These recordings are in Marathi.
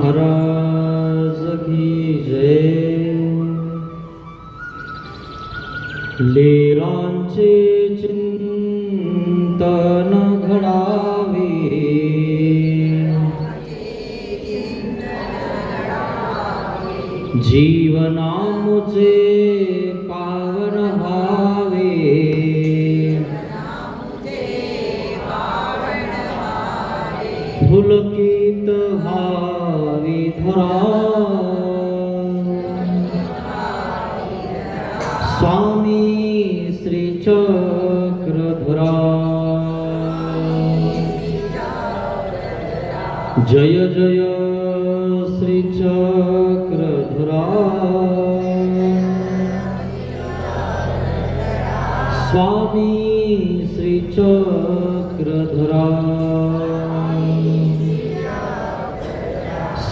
महाराज की जय। लेरांचे चिंतन घडावे, जीवना मुझे पावन भावे। पुलकित भावी धरा, स्वामी श्री चक्रधरा। जय जय श्री चक्रधरा, स्वामी श्री चक्रधरा।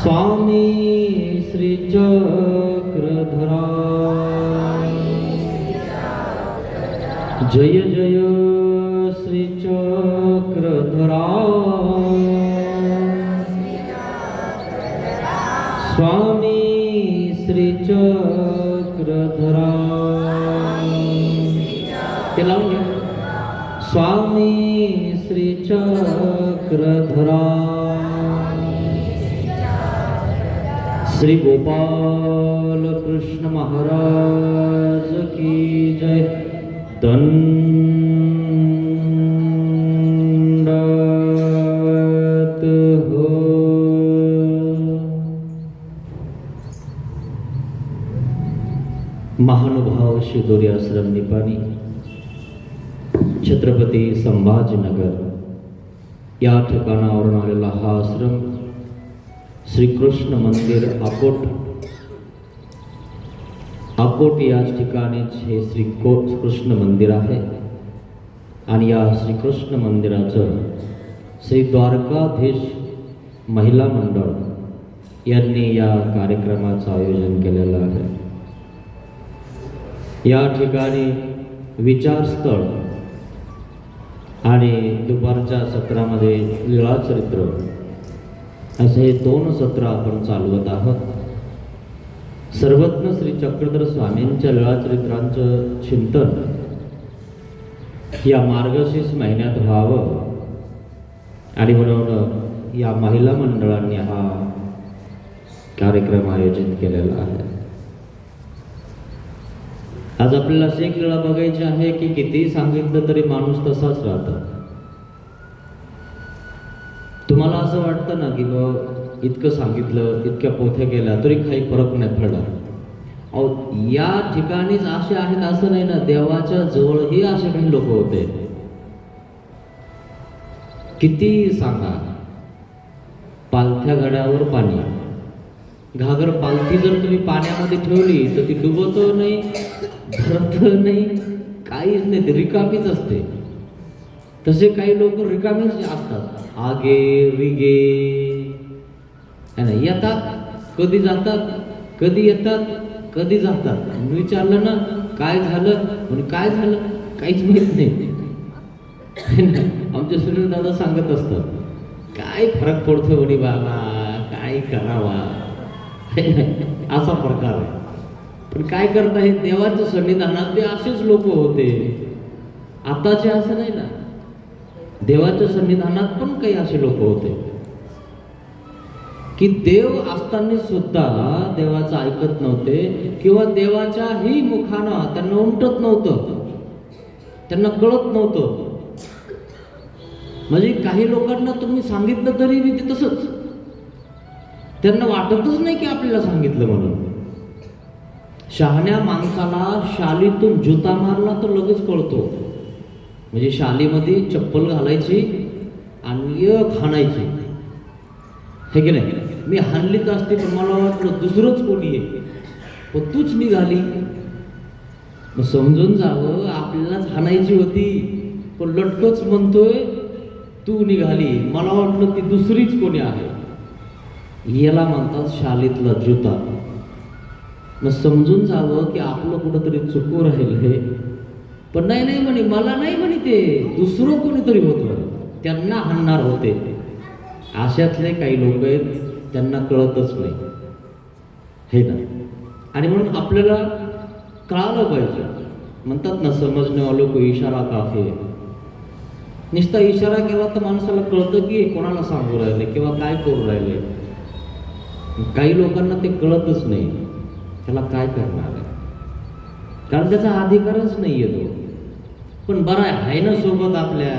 स्वामी श्री चक्रधरा। जय जय श्री चक्रधरा, स्वामी श्री चक्रधरा। स्वामी श्री चक्रधरा। श्री गोपाल कृष्ण महाराज की जय। दंडवत हो। महानुभाव शिदोरी आश्रम निपाणी, छत्रपती संभाजीनगर या ठिकाणावरून आलेला हा आश्रम श्रीकृष्ण मंदिर आकोट याच ठिकाणीच हे श्रीकृष्ण मंदिर आहे। आणि या श्रीकृष्ण मंदिराचं श्री द्वारकाधीश महिला मंडळ यांनी या कार्यक्रमाचं आयोजन केलेलं आहे। या ठिकाणी विचारस्थळ आणि दुपारच्या सत्रामध्ये लीळा चरित्र असे हे 2 सत्र आपण चालवत आहोत। सर्वज्ञ श्री चक्रधर स्वामींच्या लीळाचरित्रांचं चिंतन या मार्गशीर्ष महिन्यात व्हावं आणि म्हणून या महिला मंडळांनी हा कार्यक्रम आयोजित केलेला आहे। आज आपल्याला अशी एक लीळा बघायची आहे की कितीही सांगितलं तरी माणूस तसाच राहतो। तुम्हाला असं वाटतं ना की इतकं सांगितलं, इतक्या पोथ्या केल्या तरी काही फरक नाही पडला। अहो, या ठिकाणीच असे आहेत असं नाही ना, देवाच्या जवळही असे काही लोक होते। किती सांगा, पालथ्या गड्यावर पाणी, घागर पालथी जर तुम्ही पाण्यामध्ये ठेवली तर ती डुबत नाही, भरत नाही, काहीच नाही, ती रिकामीच असते। तसे काही लोक रिकामीच असतात, आगे रिगे येतात, कधी जातात, कधी येतात, कधी जातात। विचारलं ना काय झालं, म्हणजे काय झालं काहीच माहित नाही। आमचे सुनील दादा सांगत असतात, काय फरक पडतो म्हणे बाबा, काय करावा असा प्रकार आहे। पण काय करता, हे देवाच्या सन्निधानात ते असेच लोक होते, आताचे असं नाही ना। देवाच्या सन्निधानात पण काही असे लोक होते की देव असताना सुद्धा देवाचं ऐकत नव्हते किंवा देवाच्याही मुखानं त्यांना उमटत नव्हतं, त्यांना कळत नव्हतं। म्हणजे काही लोकांना तुम्ही सांगितलं तरी मी ते तसंच, त्यांना वाटतच नाही की आपल्याला सांगितलं म्हणून। शहाण्या माणसाला शालीतून जुता मारला तर लगेच कळतो। म्हणजे शालीमध्ये चप्पल घालायची आणि हाणायची, हे की नाही। मी हाणलीच असते पण मला वाटलं दुसरंच कोणी आहे, पण तूच निघाली। मग समजून जावं, आपल्यालाच हाणायची होती पण लटकच म्हणतोय तू निघाली, मला वाटलं ती दुसरीच कोणी आहे। याला म्हणतात शालीतला जुता। मग समजून जावं की आपलं कुठंतरी चुकू राहिलंय, पण नाही म्हणे, मला नाही म्हणे, ते दुसरं कोणीतरी होतं, त्यांना हाणणार होते। अशातले काही लोक आहेत त्यांना कळतच नाही, हे ना. आणि म्हणून आपल्याला कळालं पाहिजे. म्हणतात ना, समजणे वालों को इशारा काफी आहे. नुसता इशारा केला तर माणसाला कळतं की कोणाला सांगू राहिले किंवा काय करू राहिले. काही लोकांना ते कळतच नाही, त्याला काय करणार आहे, कारण त्याचा अधिकारच नाही येतो. पण बरं आहे ना सोबत आपल्या,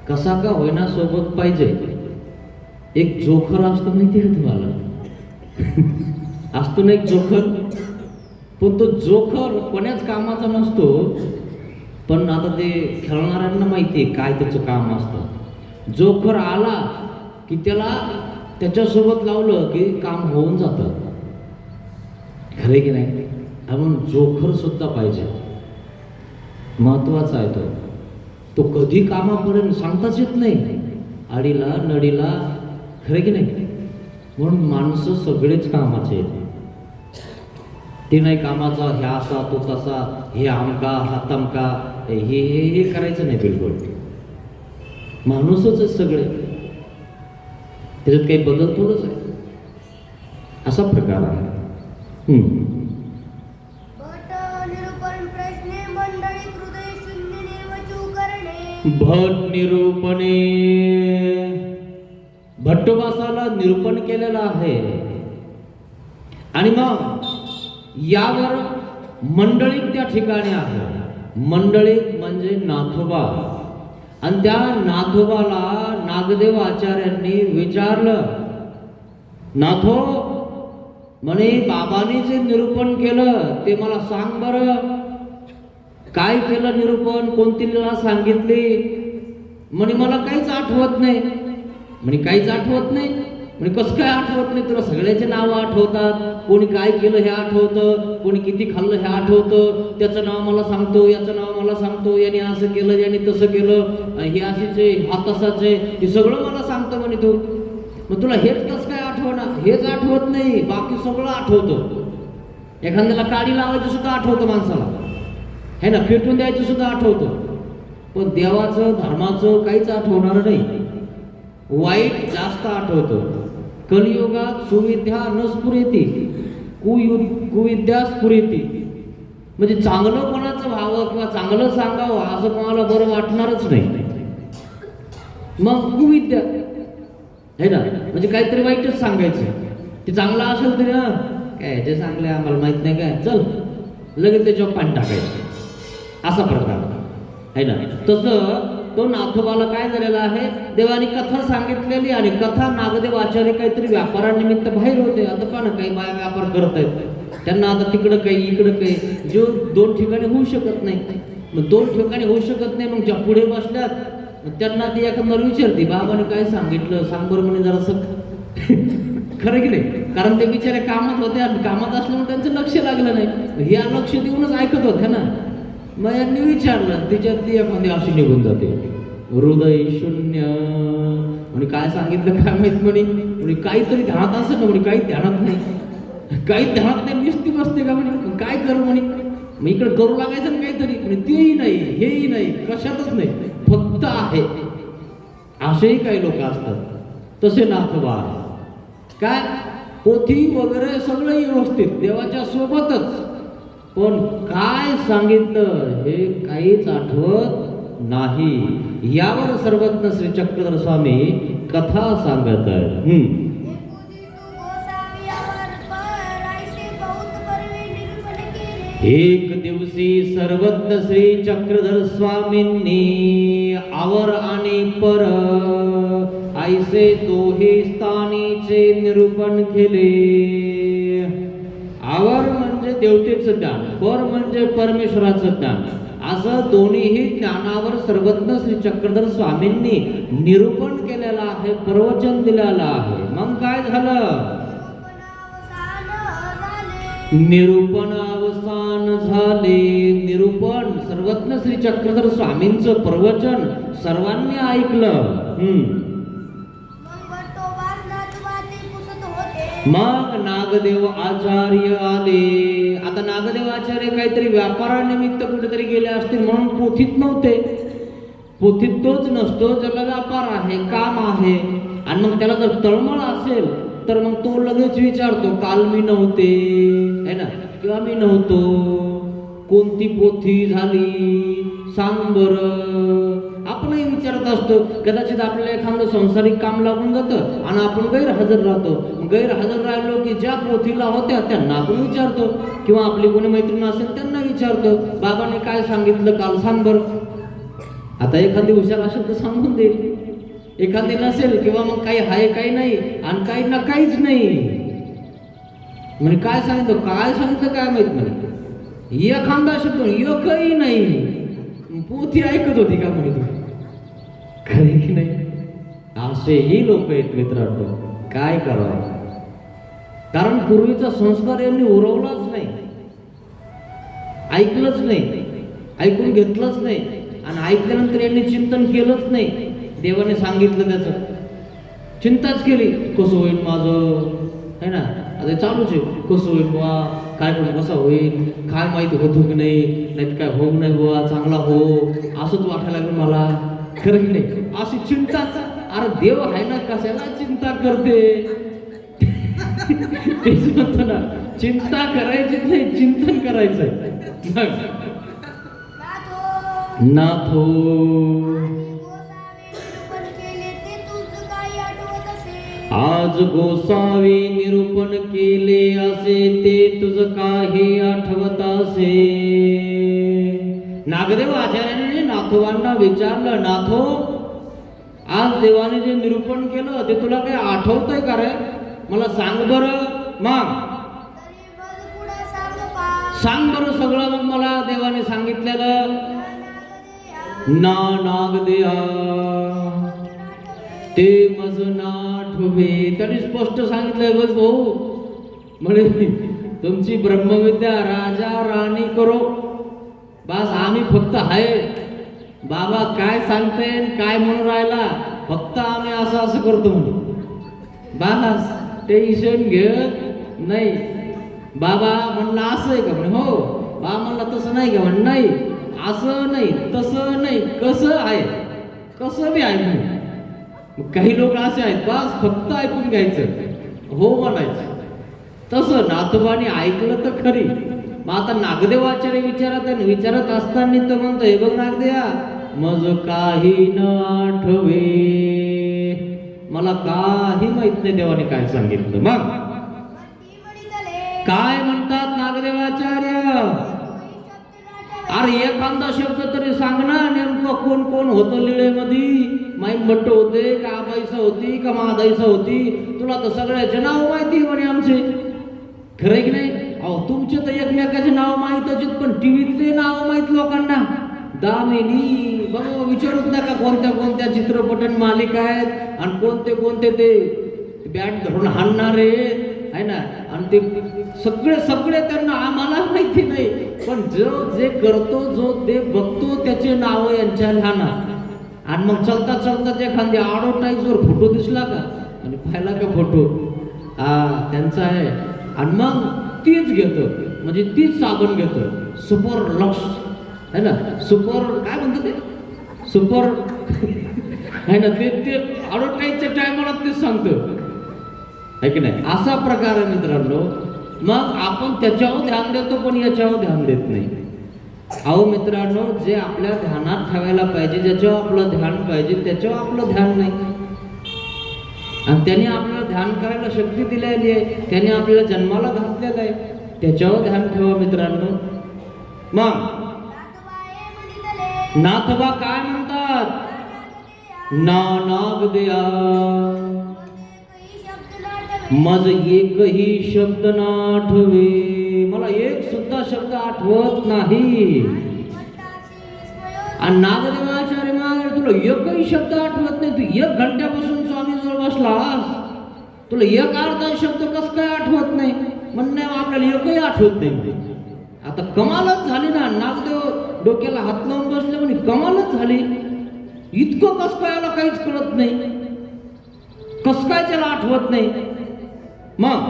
कसा का होईना सोबत पाहिजे. एक जोखर असतो माहिती आहे तुम्हाला असतो ना एक जोखर, पण तो जोखर कोण्याच कामाचा नसतो. पण आता ते खेळणाऱ्यांना माहिती आहे काय त्याचं काम असतं. जोखर आला की त्याला त्याच्यासोबत लावलं की काम होऊन जातं, खरे की नाही. म्हणून जोखर सुद्धा पाहिजे, महत्वाचा आहे तो. तो कधी कामापर्यंत सांगताच येत नाही, आडीला नडीला, खरे की नाही. म्हणून माणसं सगळेच कामाचे आहेत. ते नाही कामाचा, हे असा तो तसा, हे आमका हा तमका, हे हे हे करायचं नाही बिलकुल. माणूसच सगळे, त्याच्यात काही बदल थोडंच आहे, असा प्रकार आहे. भट निरूपणे, भट्टोबासाला निरूपण केलेलं आहे. आणि मग यावर मंडळीक त्या ठिकाणी आहे. मंडळीक म्हणजे नाथोबा. आणि त्या नाथोबाला नागदेव आचार्यांनी विचारलं, नाथो म्हणे बाबांनी जे निरूपण केलं ते मला सांग बरं, काय केलं निरूपण, कोणती लीला सांगितली. म्हणे मला काहीच आठवत नाही. म्हणे काहीच आठवत नाही. म्हणजे कसं काय आठवत नाही, तुला सगळ्याचे नावं आठवतात, कोणी काय केलं हे आठवतं, कोणी किती खाल्लं हे आठवतं, त्याचं नाव मला सांगतो, याचं नाव मला सांगतो, याने असं केलं, याने तसं केलं, हे अशीच आहे, हा तसाच आहे, हे सगळं मला सांगतं म्हणे तू. मग तुला हेच कसं काय आठवणार, हेच आठवत नाही, बाकी सगळं आठवतं. एखाद्याला काडी लावायचं सुद्धा आठवतं माणसाला, है ना, पेटून द्यायचं सुद्धा आठवतं. पण देवाचं धर्माचं काहीच आठवणार नाही. वाईट जास्त आठवतं. कलियुगात सुविद्या न स्फुरेती, कुविद्या स्फुरेती. म्हणजे चांगलं कोणाचं व्हावं किंवा चांगलं सांगावं असं कोणाला बरं वाटणारच नाही. मग कुविद्या है ना, म्हणजे काहीतरी वाईटच सांगायचं. ते चांगलं असेल तरी काय जे चांगलं आम्हाला माहित नाही काय, चल लगेच त्याच्यावर पाणी टाकायचं, असा प्रकार आहे ना. तसं तो नाथोबाला काय झालेला आहे, देवाने कथा सांगितलेली. आणि कथा नागदेव आचार्य काहीतरी व्यापारानिमित्त बाहेर होते. आता पहा ना, काही बाया व्यापार करत आहेत, त्यांना आता तिकडं काही इकडं काही, जो दोन ठिकाणी होऊ शकत नाही. मग दोन ठिकाणी होऊ शकत नाही, मग ज्या पुढे बसल्यात त्यांना ती एखाद्याला विचारते, बाबाने काय सांगितलं सांग बरं म्हणे जरासं खरं की नाही. कारण ते बिचारे कामात होते, कामात असल्यामुळे त्यांचं लक्ष लागलं नाही, हे लक्ष देऊनच ऐकत होते ना. मग यांनी विचारलं, तिच्यात ती एखादी अशी निघून जाते, हृदय शून्य. म्हणे काय सांगितलं काय माहित, म्हणे काहीतरी ध्यानात असं ना, म्हणे काही ध्यानात नाही, काही ध्यानात नाही, नुसती बसते का म्हणे, काय करू म्हणे, मग इकडे करू लागायचं ना काहीतरी, म्हणजे तेही नाही हेही नाही, कशातच नाही, फक्त आहे. असेही काही लोक असतात. तसे नाथोबा काय, पोथी वगैरे सगळं व्यवस्थित देवाच्या सोबतच, पण काय सांगितलं हे काहीच आठवत नाही. यावर सर्वज्ञ श्री चक्रधर स्वामी कथा सांगत आहेत. एक दिवशी सर्वज्ञ श्री चक्रधर स्वामींनी आवर आणि पर ऐसे दोहे स्थानीचे निरूपण केले. आवर म्हणजे देवतेचं ज्ञान, पर म्हणजे परमेश्वराचं ज्ञान, असं दोन्हीही ज्ञानावर सर्वज्ञ श्री चक्रधर स्वामींनी निरूपण केलेलं आहे, प्रवचन दिलेलं आहे. मग काय झालं, निरूपण अवसान झाले. निरूपण सर्वज्ञ श्री चक्रधर स्वामींचं प्रवचन सर्वांनी ऐकलं. मग नागदेव आचार्य आले. आता नागदेव आचार्य काहीतरी व्यापारानिमित्त कुठेतरी गेले असतील, म्हणून पोथीत नव्हते. पोथीत तोच नसतो ज्याला व्यापार आहे, काम आहे. आणि मग त्याला जर तळमळ असेल तर मग तो लगेच विचारतो, काल मी नव्हते है ना, किंवा मी नव्हतो, कोणती पोथी झाली सांग बरं. आपणही विचारत असतो. कदाचित आपल्याला एखादं संसारिक काम लागून जातं आणि आपण गैरहजर राहतो. गैरहजर राहिलो की ज्या पोथीला होत्या त्यांना आपण विचारतो, किंवा आपली कोणी मैत्रीण असेल त्यांना विचारतो, बाबांनी काय सांगितलं काल सांग बरं. आता एखादी हुशार असेल तर सांगून देईल, एखादी नसेल किंवा मग काही आहे काही नाही आणि काही ना काहीच नाही म्हणजे काय सांगितलं काय माहित नाही. एखादा शब्द एकही नाही, पोथी ऐकत होती का म्हणे तू, खरे की नाही. असेही लोक आहेत मित्रांनो. काय करावं, कारण पूर्वीचा संस्कार यांनी उरवलाच नाही, ऐकलंच नाही, ऐकून घेतलंच नाही आणि ऐकल्यानंतर यांनी चिंतन केलंच नाही. देवाने सांगितलं त्याचं चिंताच केली, कसं होईल माझं है ना, आता चालूच आहे, कसं होईल बुवा, काय पण कसं होईल, काय माहिती होतो की नाही काय होऊ नाही बुवा, चांगला हो असंच वाटायला लागलं मला, खरं की नाही. अशी चिंताच. अरे देव आहे ना, कशाला चिंता करते. तेच म्हणतो ना, चिंता करायचीच नाही, चिंतन करायचंय. नाथो आज गोसावी निरूपण केले असे, ते तुझ काही आठवत असे. नागदेव आचार्याने नाथोबांना विचारलं, नाथो आज देवाने जे निरूपण केलं ते तुला काही आठवतंय का रे, मला सांग बरं. मग सांग बरं सगळं. मग मला देवाने सांगितलेलं. ना नागदेया ते मज नाठवे. त्यांनी स्पष्ट सांगितलंय बस भाऊ, म्हणे तुमची ब्रह्मविद्या राजा राणी करो, बस आम्ही फक्त आहे. बाबा काय सांगते काय म्हणून राहिला, फक्त आम्ही असं असं करतो म्हणून, बस टेन्शन घेत नाही. बाबा म्हणला असं आहे का म्हणे, हो. बाबा म्हणला तसं नाही का म्हणे, नाही असं नाही तसं नाही, कसं आहे, कसं बी आहे म्हणे. काही लोक असे आहेत, बस फक्त ऐकून घ्यायचं, हो म्हणायचं. तसं नाथोबाने ऐकलं तर खरी. मग आता नागदेवाचार्य विचारत असताना तर म्हणतो, हे बघ नागदेवा, मज काही न आठवे, मला काही माहित नाही देवाने काय सांगितलं. मग काय म्हणतात नागदेवाचार्य, अरे एखादा शब्द तरी सांग ना, नेमकं कोण कोण होतं लीळेमध्ये. माईन भट्ट होते का, आबाईसा होती का, महादाईसा होती, तुला तर सगळ्याचे नाव माहिती म्हणे आमचे, खरं की नाही. अहो तुमचे तर एकमेकाचे नाव माहित आहेत, पण टीव्हीतले नाव माहित लोकांना. दामिनी बाबा विचारूच नका कोणत्या कोणत्या चित्रपट मालिका आहेत आणि कोणते कोणते ते बॅट धरून हाणणारे आहे ना, आणि ते सगळे त्यांना आम्हाला माहिती नाही, पण जो जे करतो जो ते बघतो त्याचे नाव यांच्या लिहाना. आणि मग चलता चलता त्या एखादी ॲडव्हर्टाईजवर फोटो दिसला का आणि पाहिला का फोटो, हा त्यांचा आहे, आणि मग तीच घेतो, म्हणजे तीच साबण घेतो, सुपर लक्स है ना, सुपर काय म्हणतात ते, सुपर आहे ना, ते ॲडव्हर्टाईजच्या टायमाला तेच सांगतो, आहे की नाही. असा प्रकार आहे मित्रांनो. मग आपण त्याच्यावर ध्यान देतो पण याच्यावर ध्यान देत नाही. अहो मित्रांनो, जे आपल्या ध्यानात ठेवायला पाहिजे, ज्याच्यावर आपलं ध्यान पाहिजे त्याच्यावर आपलं ध्यान नाही. आणि त्याने आपल्याला ध्यान करायला शक्ती दिलेली आहे, त्याने आपल्याला जन्माला घातलेलं आहे, त्याच्यावर ध्यान ठेवा मित्रांनो. मग नाथोबा काय म्हणतात, ना नागदेया मज एकही शब्द ना आठवे, मला एक सुद्धा शब्द आठवत नाही. आणि नागदेवाचार्य महाराज, तुला एकही शब्द आठवत नाही, तू 1 घंट्यापासून स्वामी जवळ बसलास, तुला एक अर्धा शब्द कस काय आठवत नाही. म्हणणे आपल्याला एकही आठवत नाही. आता कमालच झाली ना, नागदेव डोक्याला हात लावून बसले म्हणे, कमालच झाली, इतकं कस काय याला काहीच कळत नाही, कस काय त्याला आठवत नाही. मग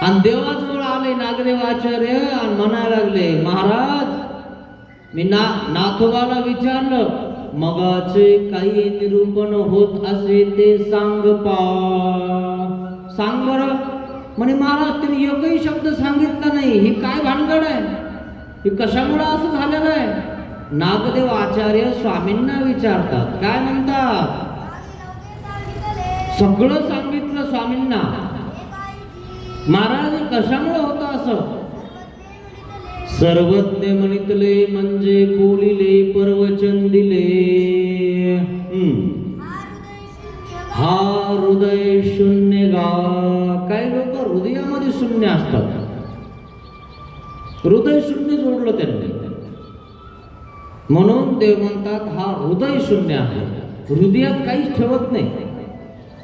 आणि देवाजवळ आले नागदेवाचार्य आणि म्हणायला लागले, महाराज मी नाथोबाला विचारलं मगाचे काही निरूपण होत असे ते सांग पा. सांग बरं. म्हणे महाराज त्यांनी एकही शब्द सांगितला नाही. ही काय भानगड आहे? हे कशामुळे असं झालेलं आहे? नागदेव आचार्य स्वामींना विचारतात. काय म्हणतात? सगळं सांगितलं स्वामींना. महाराज कशामुळे होतं असं? सर्वज्ञ म्हणितले म्हणजे बोलिले परवचन दिले. हा हृदय शून्य गा. काही लोक हृदयामध्ये शून्य असतात. हृदय शून्य जोडलं त्यांनी, म्हणून ते म्हणतात हा हृदय शून्य आहे. हृदयात काहीच ठेवत नाही.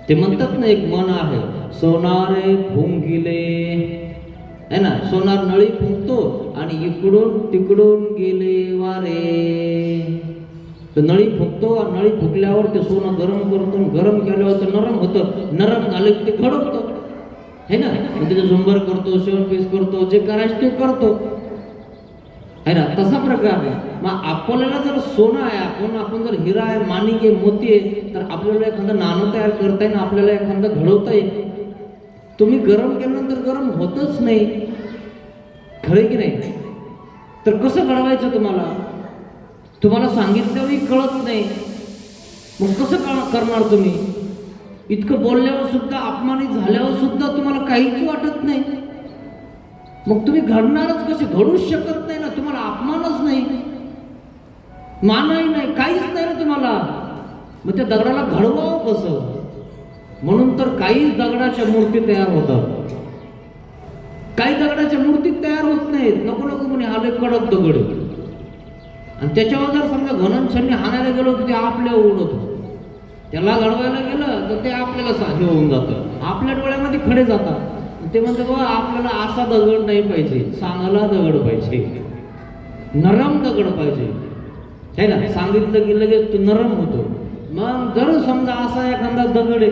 ते म्हणतात ना, एक मन आहे सोनारे फुंकिले, है ना. सोनार नळी फुंकतो आणि इकडून तिकडून गेले वारे. तर नळी फुंकतो आणि नळी फुकल्यावर ते सोनं गरम करतो. गरम केल्यावर ते नरम होतं. नरम झालं की ते घडवतं, है ना. त्याचं झुंबर करतो, शेवट पीस करतो, जे करायचं ते करतो, है ना. तसा प्रकार आहे. मग आपल्याला जर सोनं आहे, आपण जर हिरा आहे, माणिक आहे, मोती आहे, तर आपल्याला एखादं नाणं तयार करता येईल, आपल्याला एखादं घडवता येईल. तुम्ही गरम केल्यानंतर गरम होतच नाही, खरं की नाही. तर कसं घडवायचं तुम्हाला सांगितल्यावरही कळत नाही, मग कसं करणार तुम्ही? इतकं बोलल्यावर सुद्धा, अपमानित झाल्यावर सुद्धा तुम्हाला काहीच वाटत नाही, मग तुम्ही घडणारच कसे? घडूच शकत नाही ना. तुम्हाला अपमानच नाही, मानही नाही, काहीच नाही ना तुम्हाला. मग त्या दगडाला घडवावं कसं? म्हणून तर काही दगडाच्या मूर्ती तयार होतात, काही दगडाच्या मूर्ती तयार होत नाहीत. नको नको म्हणे आले कडक दगड, आणि त्याच्यावर जर समजा घनछन्नी हाणायला गेलो तर ते आपल्या उडतो. त्याला घडवायला गेलं तर ते आपल्याला हे होऊन जातं, आपल्या डोळ्यामध्ये खडे जातात. ते म्हणते बाबा आपल्याला असा दगड नाही पाहिजे, चांगला दगड पाहिजे, नरम दगड पाहिजे, है ना. सांगितलं की लगेच तो नरम होतो. मग जर समजा असा एखादा दगड आहे,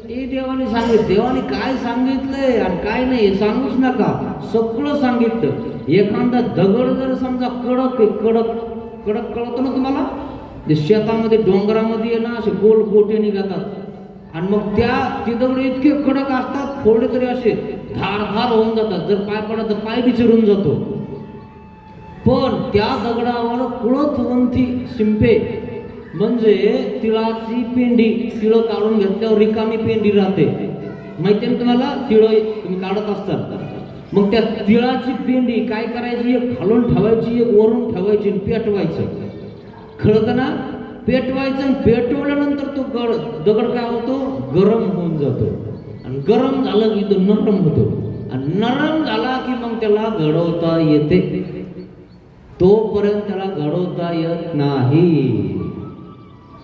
ते देवाने सांगितलं. देवाने काय सांगितलंय आणि काय नाही सांगूच नका, सगळं सांगितलं. एखादा दगड जर समजा कडक आहे, कडक कडक कळतं ना तुम्हाला. ते शेतामध्ये डोंगरामध्ये ना असे गोल गोटे निघतात, आणि मग ती दगड इतके कडक असतात, फोडले तरी असे धार धार होऊन जातात. जर पाय पडला तर पाय बिचरून जातो. पण त्या दगडावर कुळथवंती शिंपे म्हणजे तिळाची पेंडी, तिळ काढून घेतल्यावर रिकामी पेंडी राहते, माहिती आहे तुम्हाला. तिळ तुम्ही काढत असतात, मग त्या तिळाची पेंडी काय करायची? एक खालून ठेवायची, एक वरून ठेवायची, पेटवायचं. कळतं ना? पेटवायचं, आणि पेटवल्यानंतर तो दगड काय होतो? गरम होऊन जातो, आणि गरम झालं की तो नरम होतो, आणि नरम झाला की मग त्याला घडवता येते. तोपर्यंत त्याला घडवता येत नाही.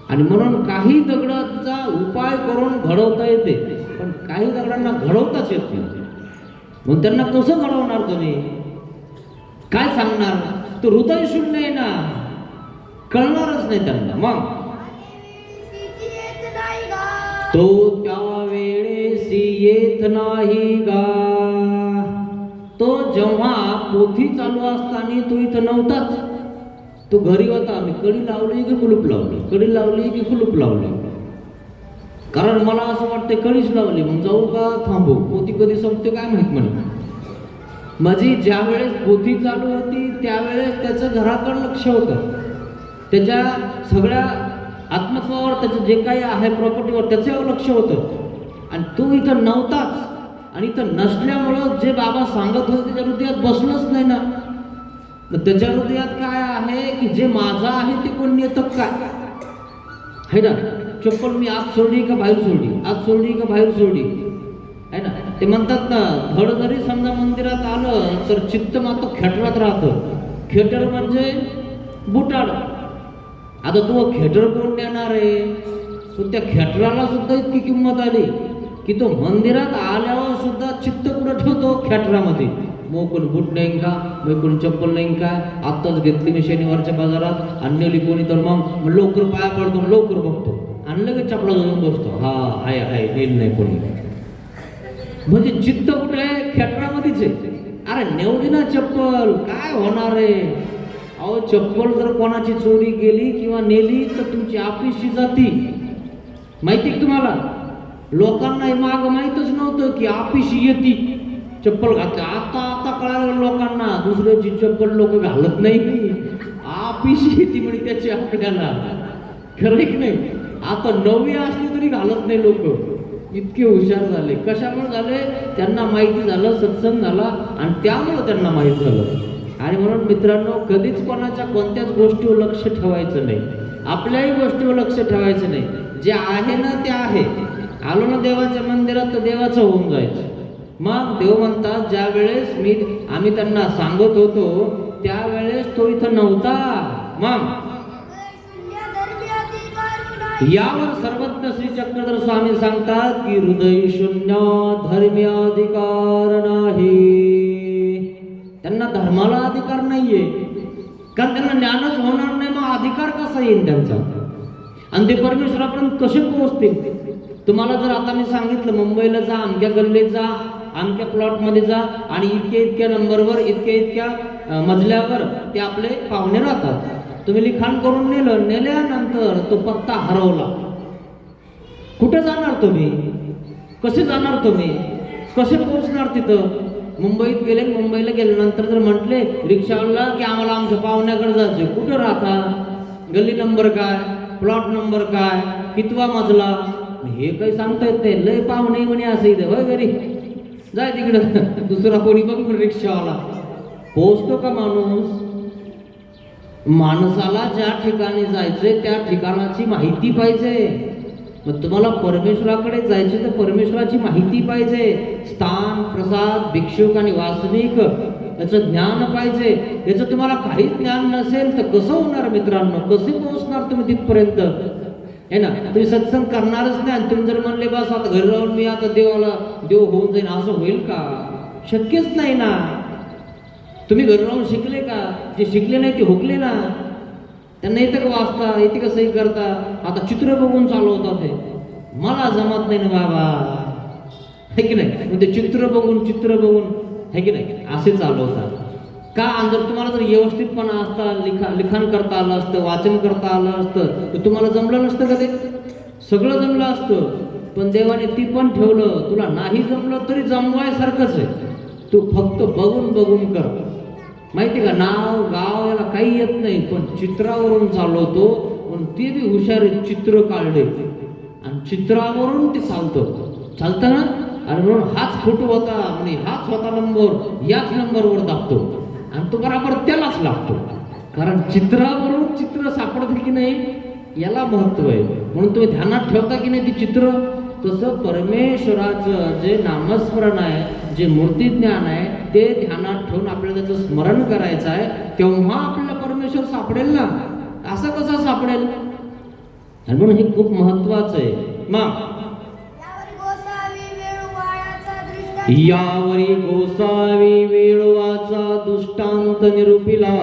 आणि म्हणून काही दगडाचा उपाय करून घडवता येते, पण काही दगडांना घडवताच येत नाही. मग त्यांना कसं घडवणार तुम्ही? काय सांगणार? तो हृदय शून्य आहे ना, कळणारच नाही त्यांना. मग तो त्यावेळेसी येत नाही गा. तो जेव्हा पोथी चालू असताना तो इथं नव्हताच, तो घरी होता. मी कडी लावली की कुलूप लावली, कडी लावली की कुलूप लावली. कारण मला असं वाटतं कळीच लावली, मग जाऊ का थांबू, पोथी कधी संपते काय माहित म्हणे. माझी ज्या वेळेस पोथी चालू होती त्यावेळेस त्याचं घराकडं लक्ष होतं, त्याच्या सगळ्या आत्मत्वावर, त्याचं जे काही आहे प्रॉपर्टीवर त्याच्यावर लक्ष होतं. आणि तो इथं नव्हताच, आणि इथं नसल्यामुळं जे बाबा सांगत होते त्याच्या हृदयात बसलंच नाही ना. मग त्याच्या हृदयात काय आहे की जे माझं आहे ते कोण येतं काय, है ना. चप्पल मी आत सोडली का बाहेर सोडली, आत सोडली का बाहेर सोडली, है ना. ते म्हणतात ना, धड जरी समजा मंदिरात आलं तर चित्त मात्र खेटरात राहतं. खेटर म्हणजे बुटाड. आता तो खेटर कोण देणार आहे? पण त्या खेटराला सुद्धा इतकी किंमत आली की तो मंदिरात आल्यावर सुद्धा चित्त कुठं ठेवतो? खेटरामध्ये. मग कोण बूट नाही का, मग कोण चप्पल नाही का, आत्ताच घेतली मी शनिवारच्या बाजारात, आणलेली कोणी तर मग लवकर पाया पडतो, लवकर बघतो, आणलं की चपला जाऊन बसतो. हा आहे आहे, नेल नाही कोणी. म्हणजे चित्त कुठे आहे? खेटरामध्येच आहे. अरे नेऊ दे ना चप्पल, काय होणार आहे? अहो चप्पल जर कोणाची चोरी गेली किंवा नेली तर तुमची आपिशी जाती. माहिती का तुम्हाला? लोकांना माग माहीतच नव्हतं की आपिशी येती चप्पल घातली. आता आता कळालं लोकांना दुसऱ्याची चप्पल लोक घालत नाही, आपिशी येते म्हणजे त्याची आपल्याला. खरं की नाही? आता नवी असली तरी घालत नाही लोक, इतके हुशार झाले. कशामुळे झाले? त्यांना माहिती झालं, सत्संग झाला आणि त्यामुळं त्यांना माहीत झालं. आणि म्हणून मित्रांनो, कधीच कोणाच्या कोणत्याच गोष्टीवर लक्ष ठेवायचं नाही, आपल्याही गोष्टीवर लक्ष ठेवायचं नाही. जे आहे ना ते आहे. आलो ना देवाच्या मंदिरात तर देवाचं होऊन जायचं. मग देव म्हणतात ज्या वेळेस आम्ही त्यांना सांगत होतो त्यावेळेस तो इथं नव्हता. मग यावर सर्वज्ञ श्री चक्रधर स्वामी सांगतात की हृदय शून्य धर्म्याधिकार नाही. त्यांना धर्माला अधिकार नाहीये, कारण त्यांना ज्ञानच होणार नाही. मग अधिकार कसा येईल त्यांचा? आणि ते परमेश्वरापर्यंत कसे पोहोचतील? तुम्हाला जर आता मी सांगितलं मुंबईला जा, अमक्या गल्लीत जा, अमक्या प्लॉटमध्ये जा आणि इतक्या नंबरवर इतक्या मजल्यावर ते आपले पाहुणे राहतात, तुम्ही लिखाण करून नेल्यानंतर तो पत्ता हरवला, कुठे जाणार तुम्ही? कसे जाणार तुम्ही? कसे पोहोचणार तिथं? मुंबईत गेले, मुंबईला गेल्यानंतर जर म्हटले रिक्षावाला की आम्हाला आमच्या पाहुण्याकडे जायचं, कुठं राहता? गल्ली नंबर काय, प्लॉट नंबर काय, कितवा मजला, हे काही सांगता येत नाही. लय पाहुणे म्हणे असं इथे होय घरी, जाय तिकडं दुसरा कोणी बघ रिक्षावाला. पोहोचतो का माणूस? माणसाला ज्या ठिकाणी जायचंय त्या ठिकाणाची माहिती पाहिजे. मग तुम्हाला परमेश्वराकडे जायचे तर परमेश्वराची माहिती पाहिजे. स्थान, प्रसाद, भिक्षुक आणि वासनिक याचं ज्ञान पाहिजे. याचं तुम्हाला काहीच ज्ञान नसेल तर कसं होणार मित्रांनो? कसे पोहोचणार तुम्ही तिथपर्यंत? है ना? तुम्ही सत्संग करणारच नाही. तुम्ही जर म्हणले बस आता घरी राहून मी आता देव होऊन जाईन, असं होईल का? शक्यच नाही ना. तुम्ही घरी राहून शिकले का? जे शिकले नाही ते हुकले ना. त्यांना येतं का वाचता, येते का सही करता? आता चित्र बघून चालवतात ते. मला जमत नाही ना बाबा, है की नाही? म्हणजे चित्र बघून है की नाही असे चालवतात का? आणि जर तुम्हाला जर व्यवस्थितपणा असता, लिखाण करता आलं असतं, वाचन करता आलं असतं तर तुम्हाला जमलं नसतं का? ते सगळं जमलं असतं. पण देवाने ती पण ठेवलं, तुला नाही जमलं तरी जमवायसारखंच आहे. तू फक्त बघून कर. माहिती का? नाव गाव याला काही येत नाही, पण चित्रावरून चालवतो. पण ते बी हुशार चित्र काढले आणि चित्रावरून ते चालतं ना. आणि म्हणून हाच फोटो होता म्हणजे हाच होता नंबर, याच नंबरवर दाबतो आणि तो बरोबर त्यालाच लागतो. कारण चित्रावरून चित्र सापडतं की नाही याला महत्व आहे. म्हणून तुम्ही ध्यानात ठेवता की नाही ती चित्र. तसं परमेश्वराचं जे नामस्मरण आहे, जे मूर्ती ज्ञान आहे, ते ध्यानात ठेवून आपल्याला त्याचं स्मरण करायचं आहे. तेव्हा आपल्याला परमेश्वर सापडेल ना. असं कसं सापडेल? आणि म्हणून हे खूप महत्वाचं आहे. मग यावरी गोसावी वेळवाचा दृष्टांत निरूपिला.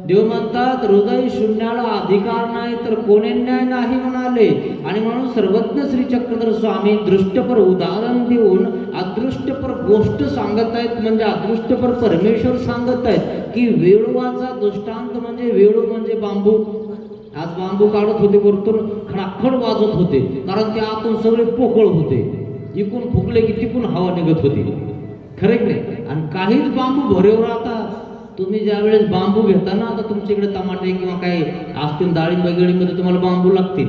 देव म्हणतात हृदय शून्याला अधिकार नाही तर कोणी न्याय नाही म्हणाले. आणि म्हणून सर्वज्ञ श्री चक्रधर स्वामी दृष्टपर उदाहरण देऊन अदृष्टपर गोष्ट सांगत आहेत. म्हणजे अदृष्टपर परमेश्वर सांगत आहेत की वेळवाचा दृष्टांत म्हणजे वेळू म्हणजे बांबू. आज बांबू काढत होते, वरतून खडाखड वाजत होते, कारण ते आतून सगळे पोकळ होते. इकून फुकले की तिकून हवा निघत होती. खरे की नाही? आणि काहीच बांबू भरेवर राहतात. तुम्ही ज्या वेळेस बांबू घेता ना, आता तुमच्याकडे टमाटे किंवा काही असतील डाळिंब मध्ये तुम्हाला बांबू लागतील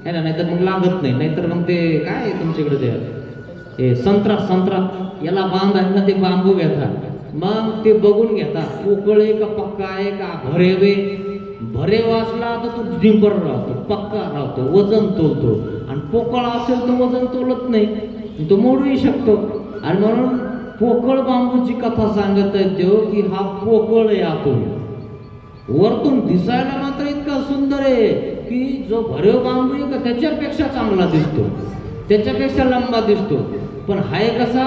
है ना, नाहीतर मग लागत नाही. नाहीतर मग ते काय तुमच्याकडे ते संत्रा याला बांध आहे ना, ते बांबू घेतात. मग ते बघून घेतात पोकळ आहे का पक्का आहे का. भरे वाचला तर तो डिंबर राहतो, पक्का राहतो, वजन तोलतो. आणि पोकळ असेल तर वजन तोलत नाही, तो मोडूही शकतो. आणि म्हणून पोकळ बांबूची कथा सांगत आहे देव की हा पोकळ आहे आतून. वरतून दिसायला मात्र इतका सुंदर आहे की जो भरेव बांबू आहे का त्याच्यापेक्षा चांगला दिसतो, त्याच्यापेक्षा लंबा दिसतो. पण हाय कसा?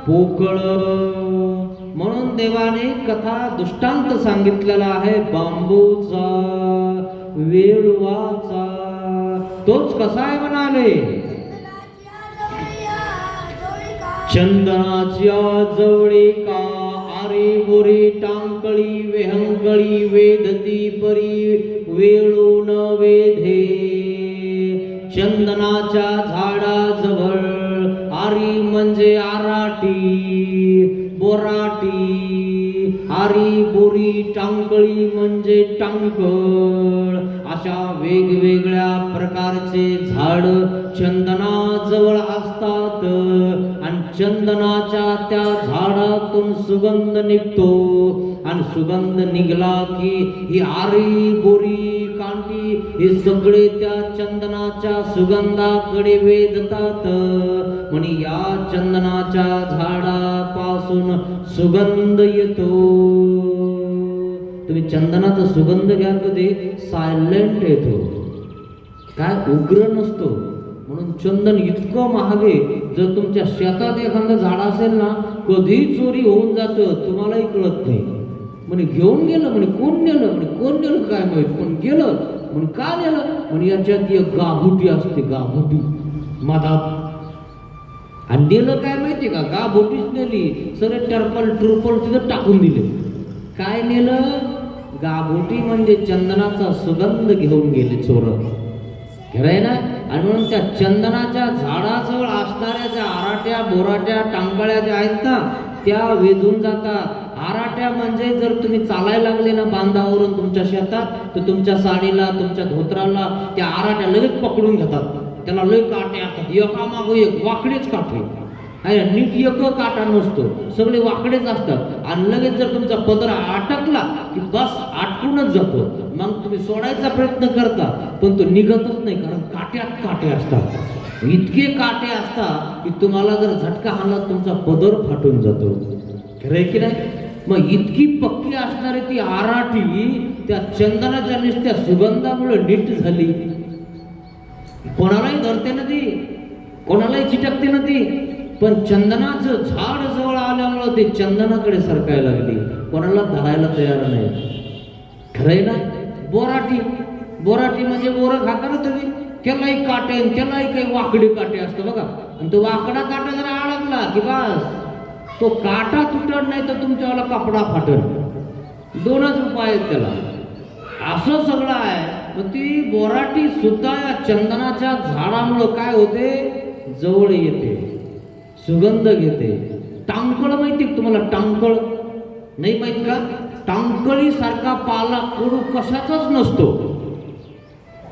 पोकळ. म्हणून देवाने कथा दृष्टांत सांगितलेला आहे बांबूचा, वेळवाचा. तोच कसा आहे म्हणाले? चंदनाच्या जवळी का आरे बोरे टांकळी वेहंकळी वेदती परी वेळून वेधे चंदनाच्या झाडाजवळ आरी म्हणजे आराटी बोराटी आरी बोरी टांकळी म्हणजे टांकळ अशा वेगवेगळ्या प्रकारचे झाड चंदनाजवळ असतात आणि चंदनाच्या त्या झाडातून सुगंध निघतो आणि सुगंध निघला की ही आरी बोरी कांटी हे सगळे त्या चंदनाच्या सुगंधाकडे वेधतात म्हणे या चंदनाच्या झाडापासून सुगंध येतो. तुम्ही चंदनाचा सुगंध घ्या कधी सायलेंट येतो, काय उग्र नसतो. म्हणून चंदन इतकं महाग आहे. जर तुमच्या शेतात एखादं झाड असेल ना, कधी चोरी होऊन जातं तुम्हालाही कळत नाही. म्हणे घेऊन गेलं, म्हणे कोण नेलं, म्हणे कोण नेलं काय माहित, पण गेलं. म्हणे का नेलं, म्हणे याच्यात एक गाभुटी असते, गाभुटी मधात. आणि नेलं काय माहिती का, गाभुटीच नेली. सर टर्पल ट्रुपल तिथं टाकून दिले. काय नेलं, गाभुटी म्हणजे चंदनाचा सुगंध घेऊन गेले चोर. खरंय ना. आणि म्हणून त्या चंदनाच्या झाडाजवळ असणाऱ्या ज्या आराट्या बोराट्या टांगळ्या ज्या आहेत ना, त्या वेधून जातात. आराट्या म्हणजे जर तुम्ही चालायला लागले ना बांधावरून तुमच्या शेतात, तर तुमच्या साडीला तुमच्या धोत्राला त्या आराट्या लगेच पकडून घेतात. त्याला लय काटे असतात, एकामागं एक वाकडेच काटे. नीट एक काटा नसतो, सगळे वाकडेच असतात. आणि लगेच जर तुमचा पदर अटकला की बस अटकूनच जातो. मग तुम्ही सोडायचा प्रयत्न करता पण तो निघतच नाही, कारण काट्यात काटे असतात. इतके काटे असतात की तुम्हाला जर झटका हाणला तुमचा पदर फाटून जातो. खरंय की नाही. मग इतकी पक्की असणारी ती आराटी त्या चंदनाच्या नुसत्या सुगंधामुळे नीट झाली. कोणालाही धरते ना ती, कोणालाही चिटकते ना ती. पण चंदनाचं झाड जवळ आल्यामुळं ते चंदनाकडे सरकायला लागली, कोणाला धरायला तयार नाही. खरंय ना. बोराटी, बोराटी म्हणजे बोरं खाता ना तुम्ही, त्यालाही काटे, त्यालाही काही वाकडे काटे असतं बघा. आणि तो वाकडा काटा जरा अडकला की बस तो काटा तुटत नाही तर तुमच्यावाला कपडा फाटल. दोनच उपाय आहेत त्याला. असं सगळं आहे. मग ती बोराटी सुद्धा या चंदनाच्या झाडामुळं काय होते, जवळ येते, सुगंध घेते. टांकळ माहिती तुम्हाला, टांकळ नाही माहित का. टांकळी सारखा पाला कडू कशाचाच नसतो.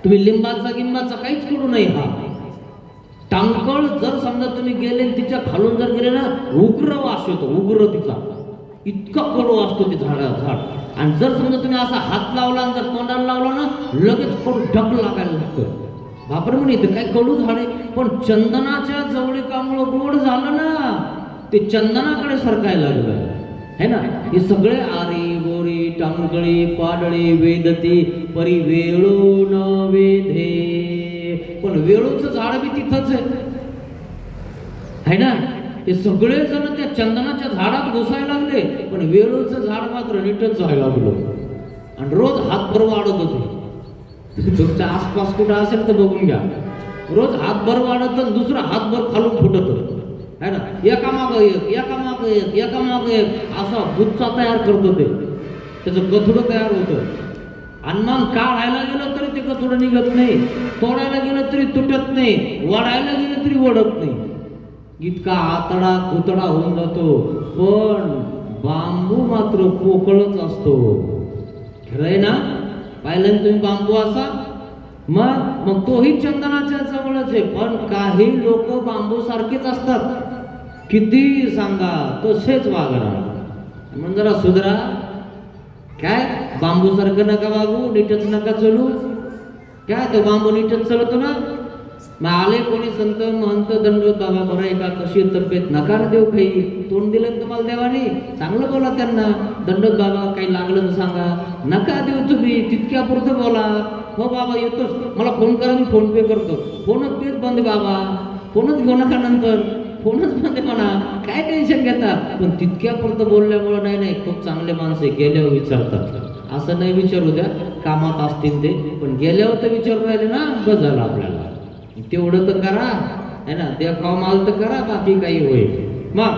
तुम्ही लिंबाचा गिंबाचा काहीच कडू नाही. हा टांकळ जर समजा तुम्ही गेले तिच्या खालून जर गेले ना, उग्र वास येतो, उग्र तिचा. इतका कडू असतो ते झाड. आणि जर समजा तुम्ही असा हात लावला आणि जर तोंडाला लावला ना, लगेच कडू ढग लागायला लागतं. बापर म्हणे इथं काय कडू झाडे, पण चंदनाच्या जवळीकामुळं गोड झालं ना, ते चंदनाकडे सरकायला लागलं है ना. हे सगळे आरी बोरी टांगळी पाडळी वेदती परी वेळून वेधे. पण वेळूचं झाड बी तिथंच आहे ना. हे सगळे जण त्या चंदनाच्या झाडात घुसायला लागले, पण वेळूचं झाड मात्र नीटच जायला लागलं. आणि रोज हातभर वाढत होते. तुमच्या आसपास कुठं असेल तर बघून घ्या. रोज हातभर वाढत आणि दुसरा हातभर खालून फुटत है ना. एकामागं एक एकामागं एक एकामागं एक असा गुच्छा तयार करतो ते. त्याचं गथुडं तयार होतं. आणि मग काढायला गेलं तरी ते गथुडं निघत नाही, तोडायला गेलं तरी तुटत नाही, वाढायला गेलं तरी वडत नाही. इतका आतडा कुतडा होऊन जातो. पण बांबू मात्र पोकळच असतो. खरंय ना. पाहिलं तुम्ही बांबू असा, मग तोही चंदनाच्या जवळच आहे. पण काही लोक बांबू सारखेच असतात, किती सांगा तसेच वागणार. म्हणून जरा सुधरा. काय बांबू सारखं नका वागू, नीटच नका चलू. काय तो बांबू नीटच चलतो ना. मग आले कोणी संत महंत दंडोत बाबा बरं आहे का, कशी तब्येत, नकार देऊ काही. तोंड दिलं तुम्हाला देवाने, चांगलं बोला त्यांना. दंडोत बाबा काही लागलं तर सांगा, नका देऊ तुम्ही, तितक्यापुरतं बोला. हो बाबा येतोच, मला फोन करा, मी फोन पे करतो. फोनच पेच बंद बाबा, फोनच घेऊ नका नंतर, फोनच बंद म्हणा, काय टेन्शन घेता. पण तितक्यापुरतं बोलल्यामुळं नाही, खूप चांगले माणसं गेल्यावर विचारतात. असं नाही विचारू द्या, कामात असतील ते, पण गेल्यावर तर विचारू राहिले ना, बस झालं आपल्याला. तेवढं तर करा है ना. त्या कमाल तर करा, बाकी काही होईल. मग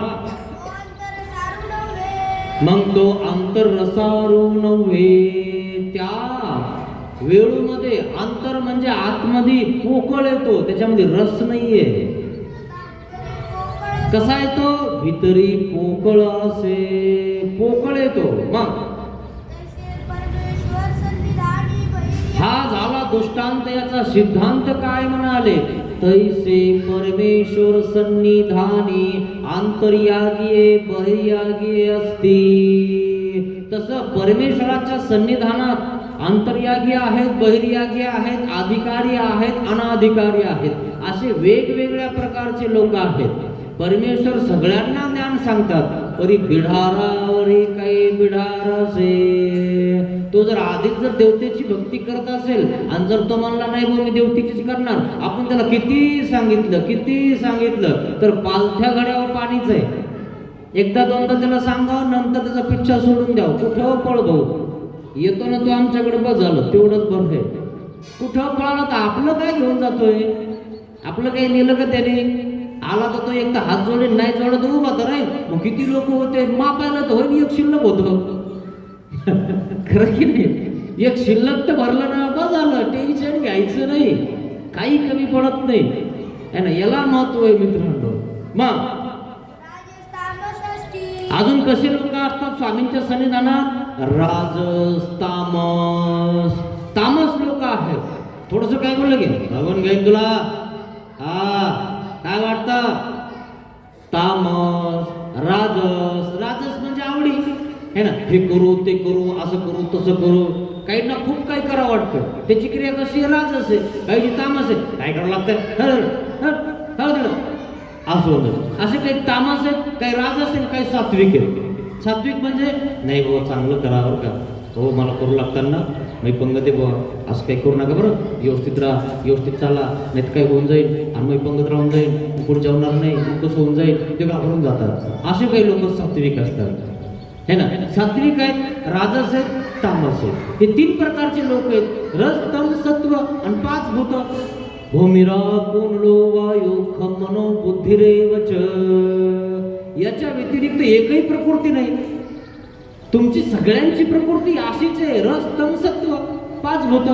मग तो आंतररसारू नव्हे. त्या वेळूमध्ये अंतर म्हणजे आतमध्ये पोकळ येतो, त्याच्यामध्ये रस नाहीये. कसा येतो? भितरी पोकळ असे पोकळ येतो. मग हा झाला दृष्टांत. याचा सिद्धांत काय म्हणाले? तैसे परमेश्वर सन्निधानी आंतर्यागीये बहिर्यागीये असती. तसं परमेश्वराच्या सन्निधानात अंतर्यागी आहेत, बहिर्यागी आहेत, अधिकारी आहेत, अनाधिकारी आहेत, असे वेगवेगळ्या प्रकारचे लोक आहेत. परमेश्वर सगळ्यांना ज्ञान सांगतात, परी बिढारावरी काही बिढार असे. तो जर आधीच जर देवतेची भक्ती करत असेल आणि जर तो म्हणला नाही बो मी देवतेचीच करणार, आपण त्याला किती सांगितलं तर पालथ्या घड्यावर पाणीच आहे. एकदा दोनदा त्याला सांगा, नंतर त्याचा पिच्छा सोडून द्याव. कुठं पळ भाऊ, येतो ना तो आमच्याकडे, बस झालं तेवढंच बरं आहे. कुठं पळाला तर आपलं काय घेऊन जातोय? आपलं काही नेलं का त्याने? आला तर तो एकदा हात जोडेल, नाही जोडत उभा तर राहील. मग किती लोक होते मापायला तर होईल, एक शिल्लक होतं. खरं की नाही? एक शिल्लक तर भरलं ना बस झालं, टेन्शन घ्यायचं नाही, काही कमी पडत नाही है ना. याला महत्व आहे मित्रांनो. मग अजून कसे लोक असतात स्वामींच्या सन्निधानात? राजस, तामस लोक आहेत. थोडस काय बोललं की भगवान घेईन तुला, हा काय वाटतं? तामस, राजस म्हणजे आवडी है ना. हे करू ते करू, असं करू तसं करू. काहींना खूप काही करावं वाटतं, त्याची क्रिया कशी राजस आहे, काही तामस आहे. काय करावं लागतं असं होतं. असे काही तामस आहेत, काही राजस आहेत, काही सात्विक आहेत. सात्विक म्हणजे नाही बाबा चांगलं करावं का, हो मला करू लागताना मी पंगत आहे बुवा, असं काही करू नका बरं, व्यवस्थित राहा, व्यवस्थित चाला, नाही तर काय होऊन जाईल आणि मग पंगत राहून जाईल, पुढे जेवणार नाही, कसं होऊन जाईल, ते घाबरून जातात. असे काही लोक सात्विक असतात है ना. सात्विक आहेत, राजस आहेत, तामस आहेत. हे तीन प्रकारचे लोक आहेत. रस, तम, सत्व आणि 5 भूत. भूमिरा पुनलो वायू खम मनो बुद्धिरेवच. याच्या व्यतिरिक्त एकही प्रकृती नाही. तुमची सगळ्यांची प्रकृती अशीच आहे, रस, तम, सत्व, 5 भूत.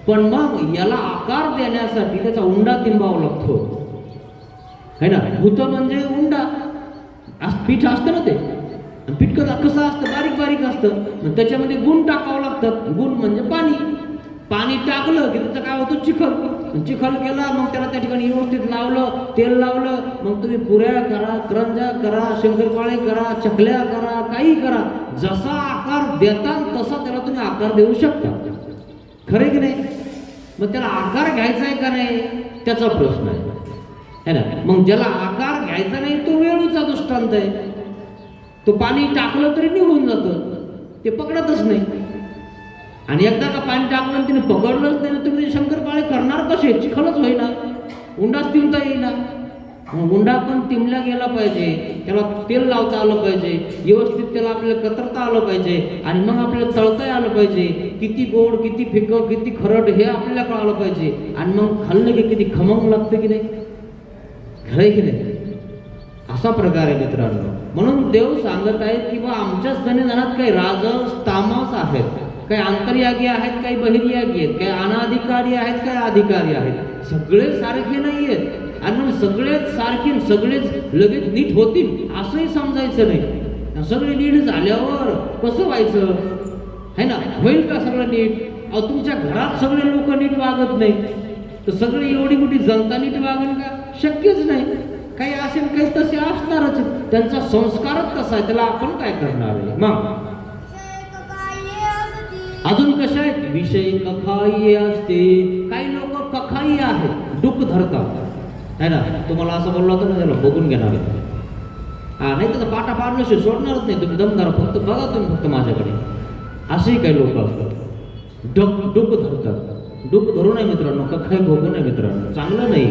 पण मग याला आकार देण्यासाठी त्याचा उंडा तिंबावा लागतो है ना. भूत म्हणजे उंडा, पीठ असतं ना, ते पीठ कसं असतं, बारीक असतं. त्याच्यामध्ये गुण टाकावं लागतात. गुण म्हणजे पाणी टाकलं की त्याचं काय होतं? चिखल केला, मग त्याला त्या ठिकाणी व्यवस्थित लावलं, तेल लावलं, मग तुम्ही पुऱ्या करा, करंजा करा, शंकरपाळे करा, चकल्या करा, काही करा. जसा आकार देता तसा त्याला तुम्ही आकार देऊ शकता. खरे की नाही? मग त्याला आकार घ्यायचा आहे का नाही, त्याचा प्रश्न आहे ना. मग ज्याला आकार घ्यायचा नाही तो वेळूचा दृष्टांत आहे. तो पाणी टाकलं तरी निघून जातं, ते पकडतच नाही. आणि एकदा का पाणी टाकलं तिने पकडलंच नाही, तुम्ही शंकरपाळे करणार कसे? चिखलच होईना, उंडाच तिमता येईना. उंडा पण तिमला गेला पाहिजे, त्याला तेल लावता आलं पाहिजे, व्यवस्थित त्याला आपल्याला कतरता आलं पाहिजे, आणि मग आपल्याला तळता आलं पाहिजे. किती गोड, किती फिकं, किती खरड हे आपल्याला कळालं पाहिजे. आणि मग खाल्लं की किती खमंग लागतं की नाही, खरंय की नाही? असा प्रकार आहे मित्रांनो. म्हणून देव सांगत आहेत की बा आमच्या सन्निधानात काही राजस, तामस आहेत, काही अंतर्यागी आहेत, काही बहिर्यागी आहेत, काही अनाधिकारी आहेत, काही अधिकारी आहेत. सगळे सारखे नाही आहेत. आणि मग सगळेच सारखे, सगळेच लगेच नीट होतील असंही समजायचं नाही. सगळे नीट झाल्यावर कसं व्हायचं है ना? होईल का सगळं नीट? अहो तुमच्या घरात सगळे लोक नीट वागत नाही, तर सगळी एवढी मोठी जनता नीट वागेल का? शक्यच नाही. काही असेल, काही तसे असणारच. त्यांचा संस्कारच तसा आहे, त्याला आपण काय करणार आहे? मग अजून कशा आहेत? विषय कखाई असते. काही लोक कखाई आहेत, डुक धरतात है ना. तुम्हाला असं बोललं होतं ना, त्याला बघून घेणार आहे, हा नाही त्याचा पाटा पाडल्याशिवाय सोडणारच नाही. तुम्ही दमदार फक्त बघा, तुम्ही फक्त माझ्याकडे. असेही काही लोक असतात, डुक धरतात. डुक धरू नये मित्रांनो, कखाई भोगू नये मित्रांनो, चांगलं नाही.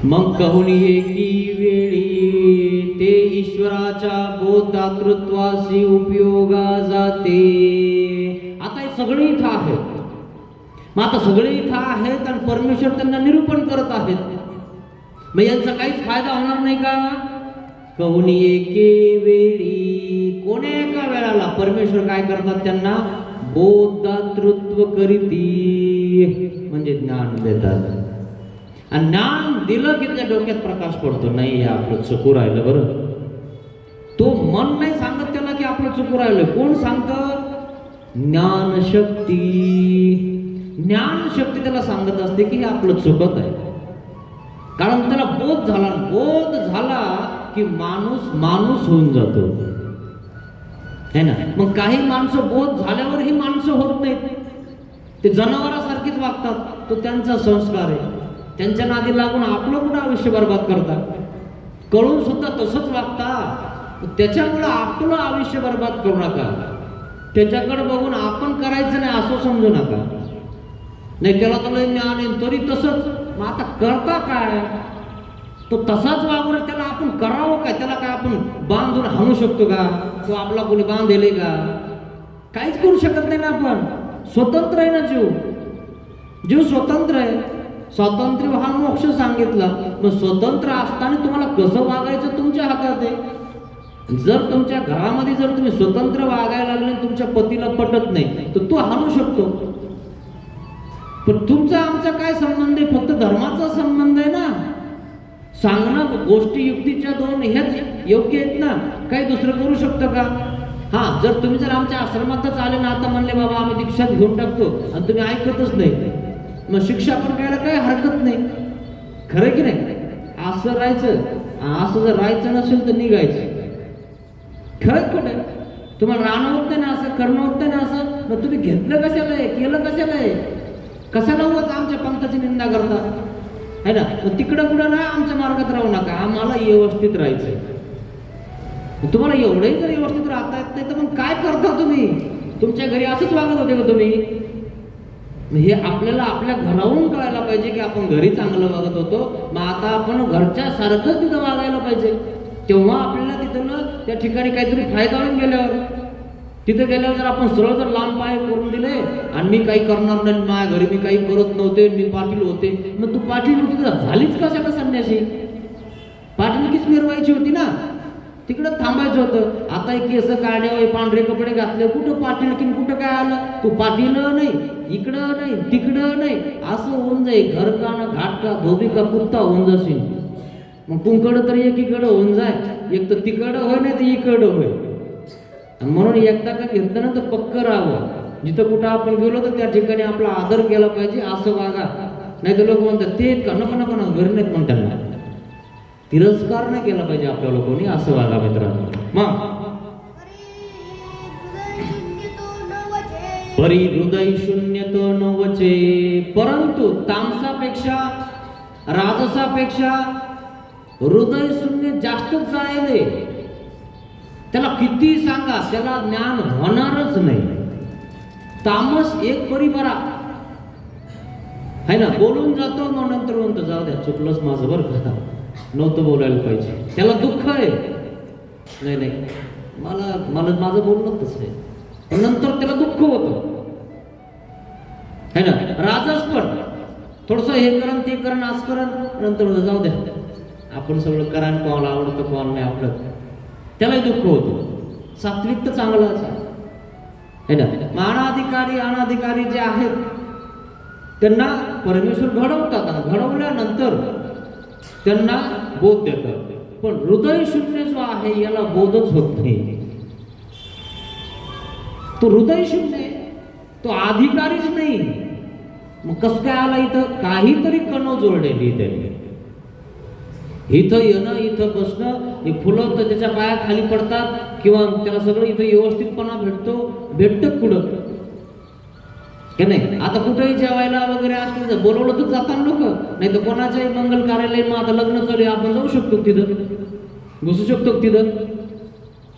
मग कहुनी एकी वेळी ते ईश्वराच्या बोधातृत्वाशी उपयोगा जाते. आता हे सगळे इथं आहेत. मग आता सगळे इथं आहेत आणि परमेश्वर त्यांना निरूपण करत आहेत. मग यांचा काहीच फायदा होणार नाही का? कोणी एके वेळी, कोणी एका वेळाला परमेश्वर काय करतात? त्यांना बोधदातृत्व करीती, म्हणजे ज्ञान देतात. आणि ज्ञान दिलं की त्या डोक्यात प्रकाश पडतो, नाही हे आपलं चुकू राहिलं बरं. तो मन नाही सांगत त्याला की आपलं चुकू राहिलं. कोण सांगतं? ज्ञानशक्ती. ज्ञानशक्ती त्याला सांगत असते की हे आपलं चुकत आहे. कारण त्याला बोध झाला, बोध झाला की माणूस माणूस होऊन जातो, है ना. मग काही माणसं बोध झाल्यावर ही माणसं होत नाहीत, ते जनावरासारखीच वागतात. तो त्यांचा संस्कार आहे. त्यांच्या नादी लागून आपलं कुठं आयुष्य बर्बाद करतात? कळून सुद्धा तसंच वागता. त्याच्यामुळं आपलं आयुष्य बर्बाद करू नका. त्याच्याकडे बघून आपण करायचं नाही असं समजू नका. नाही त्याला तर ज्ञान आहे तरी तसंच, मग आता करता काय? तो तसाच वागणार, त्याला आपण करावं काय? त्याला काय आपण बांधून हाणू शकतो का? तो आपला कोणी बांधेले का? काहीच करू शकत नाही ना आपण. स्वतंत्र आहे ना जीव. जीव स्वतंत्र आहे. स्वातंत्र्य हा मोक्ष सांगितला. मग स्वतंत्र असताना तुम्हाला कसं वागायचं तुमच्या हातात आहे. जर तुमच्या घरामध्ये जर तुम्ही स्वतंत्र वागायला लागले, तुमच्या पतीला पटत नाही, तर तो हाणू शकतो. पण तुमचा आमचा काय संबंध आहे? फक्त धर्माचा संबंध आहे ना. सांगणं गोष्टी युक्तीच्या दोन ह्याच योग्य आहेत ना. काही दुसरं करू शकतं का? हा, जर तुम्ही जर आमच्या आश्रमातच आले ना, आता म्हणले बाबा आम्ही दीक्षा घेऊन टाकतो, आणि तुम्ही ऐकतच नाही, मग शिक्षा पण करायला काही हरकत नाही. खरं की नाही? असं राहायचं. असं जर राहायचं नसेल तर निघायचं. खरंच कुठे तुम्हाला राहणं होत नाही ना, असं करणं होत नाही ना, असं मग तुम्ही घेतलं कशाला आहे? केलं कशाला आहे? कशाला उगाच आमच्या पंथाची निंदा करता, है ना. मग तिकडं कुठं ना आमच्या मार्गात राहू नका. आम्हाला व्यवस्थित राहायचंय. तुम्हाला एवढंही जर व्यवस्थित राहता येत नाही तर मग काय करता तुम्ही? तुमच्या घरी असंच वागत होते का तुम्ही? हे आपल्याला आपल्या घराहून कळायला पाहिजे की आपण घरी चांगलं वागत होतो, मग आता आपण घरच्या सारखंच तिथं वागायला पाहिजे. तेव्हा आपल्याला तिथं त्या ठिकाणी काहीतरी फायदा होऊन गेल्यावर, तिथं गेल्यावर जर आपण सरळ जर लांब पाय करून दिले आणि मी काही करणार नाही, माझ्या घरी मी काही करत नव्हते, मी पाटील होते, मग तू पाटील होती तर झालीच कशाला संन्यासी? पाटीलकीच मिरवायची होती ना, तिकडं थांबायचं होतं. आता एक केस काढले, पांढरे कपडे घातले, कुठं पाटील की कुठं काय आलं? तू पाटील नाही, इकडं नाही, तिकडं नाही, असं होऊन जाईल. घर का ना घाट का धोबी का कुत्ता होऊन जाशील. मग तुमकडं तर एकीकडं होऊन जाय, एक तर तिकडं होय नाही तर इकडं होय. म्हणून एकदा का घेतलं ना तर पक्क राहावं. जिथं कुठं आपण गेलो तर त्या ठिकाणी आपला आदर केला पाहिजे, असं वागा. नाही तर लोक म्हणतात ते का नको नको ना, घरी नाहीत म्हणतात ना. तिरस्कार नाही केला पाहिजे आपल्या लोकांनी, असं वागा मित्रांनो. मग परी हृदय शून्य तो नवचे, परंतु तामसापेक्षा राजसापेक्षा हृदय शून्य जास्तच जायले. त्याला किती सांगा त्याला ज्ञान होणारच नाही. तामस एक परी बरा है ना, बोलून जातो मग नंतर म्हणतो जाऊ द्या चुकलंच माझं बरं का, नव्हतं बोलायला पाहिजे. त्याला दुःख आहे, नाही नाही मला माझं बोलणं तसं आहे, नंतर त्याला दुःख होतं है ना. राजस पण थोडस हे करण ते करण आज करण, नंतर जाऊ द्या आपण सगळं करा, कोणाला आवडतं कोणाला नाही आवडत, त्यालाही दुःख होतं. सात्विक तर चांगलाच आहे ना. मानाधिकारी अनाधिकारी जे आहेत त्यांना परमेश्वर घडवतात आणि घडवल्यानंतर त्यांना बोध देतात. पण हृदय शून्य जो आहे याला बोधच होत नाही. तो हृदय शून्य, तो अधिकारीच नाही. मग कसं काय आला इथं? काहीतरी कणव जोडलेली त्याने. इथं येणं, इथं बसणं, हे फुलं तर त्याच्या पाया खाली पडतात किंवा त्याला सगळं इथं व्यवस्थितपणा भेटतं पुढं की नाही. आता कुठेही जेवायला वगैरे असलं तर बोलवलं तर जातात लोक, नाही तर कोणाच्याही मंगल कार्यालय, मग आता लग्न चालू आहे आपण जाऊ शकतो तिथं, घुसू शकतो तिथं.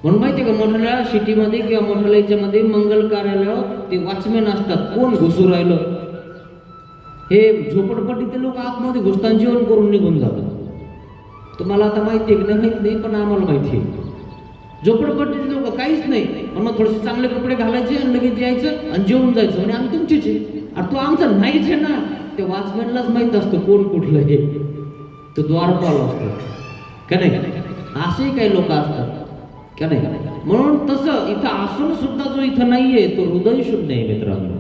म्हणून माहिती का मोठ्या सिटीमध्ये किंवा मोठ्या याच्यामध्ये मंगल कार्यालयावर ते वॉचमॅन असतात, कोण घुसू राहिलं. हे झोपडपट्टीचे लोक आतमध्ये घुसताना जेवण करून निघून जातात. तुम्हाला आता माहिती आहे की नाही माहित नाही, पण आम्हाला माहिती आहे. झोपडपट्टीचे लोक काहीच नाही, पण मग थोडेसे चांगले कपडे घालायचे आणि लगेच यायचं आणि जेवून जायचं, म्हणजे आम्ही तुमचीच आहे. आणि तो आमचा नाहीच आहे ना, ते वॉचमॅनलाच माहीत असतं कोण कुठलं हे. तो द्वारपाल असतो का नाही? असेही काही लोक असतात का नाही? म्हणून तसं इथं असून सुद्धा जो इथं नाहीये तो हृदय शून्य आहे मित्रांनो.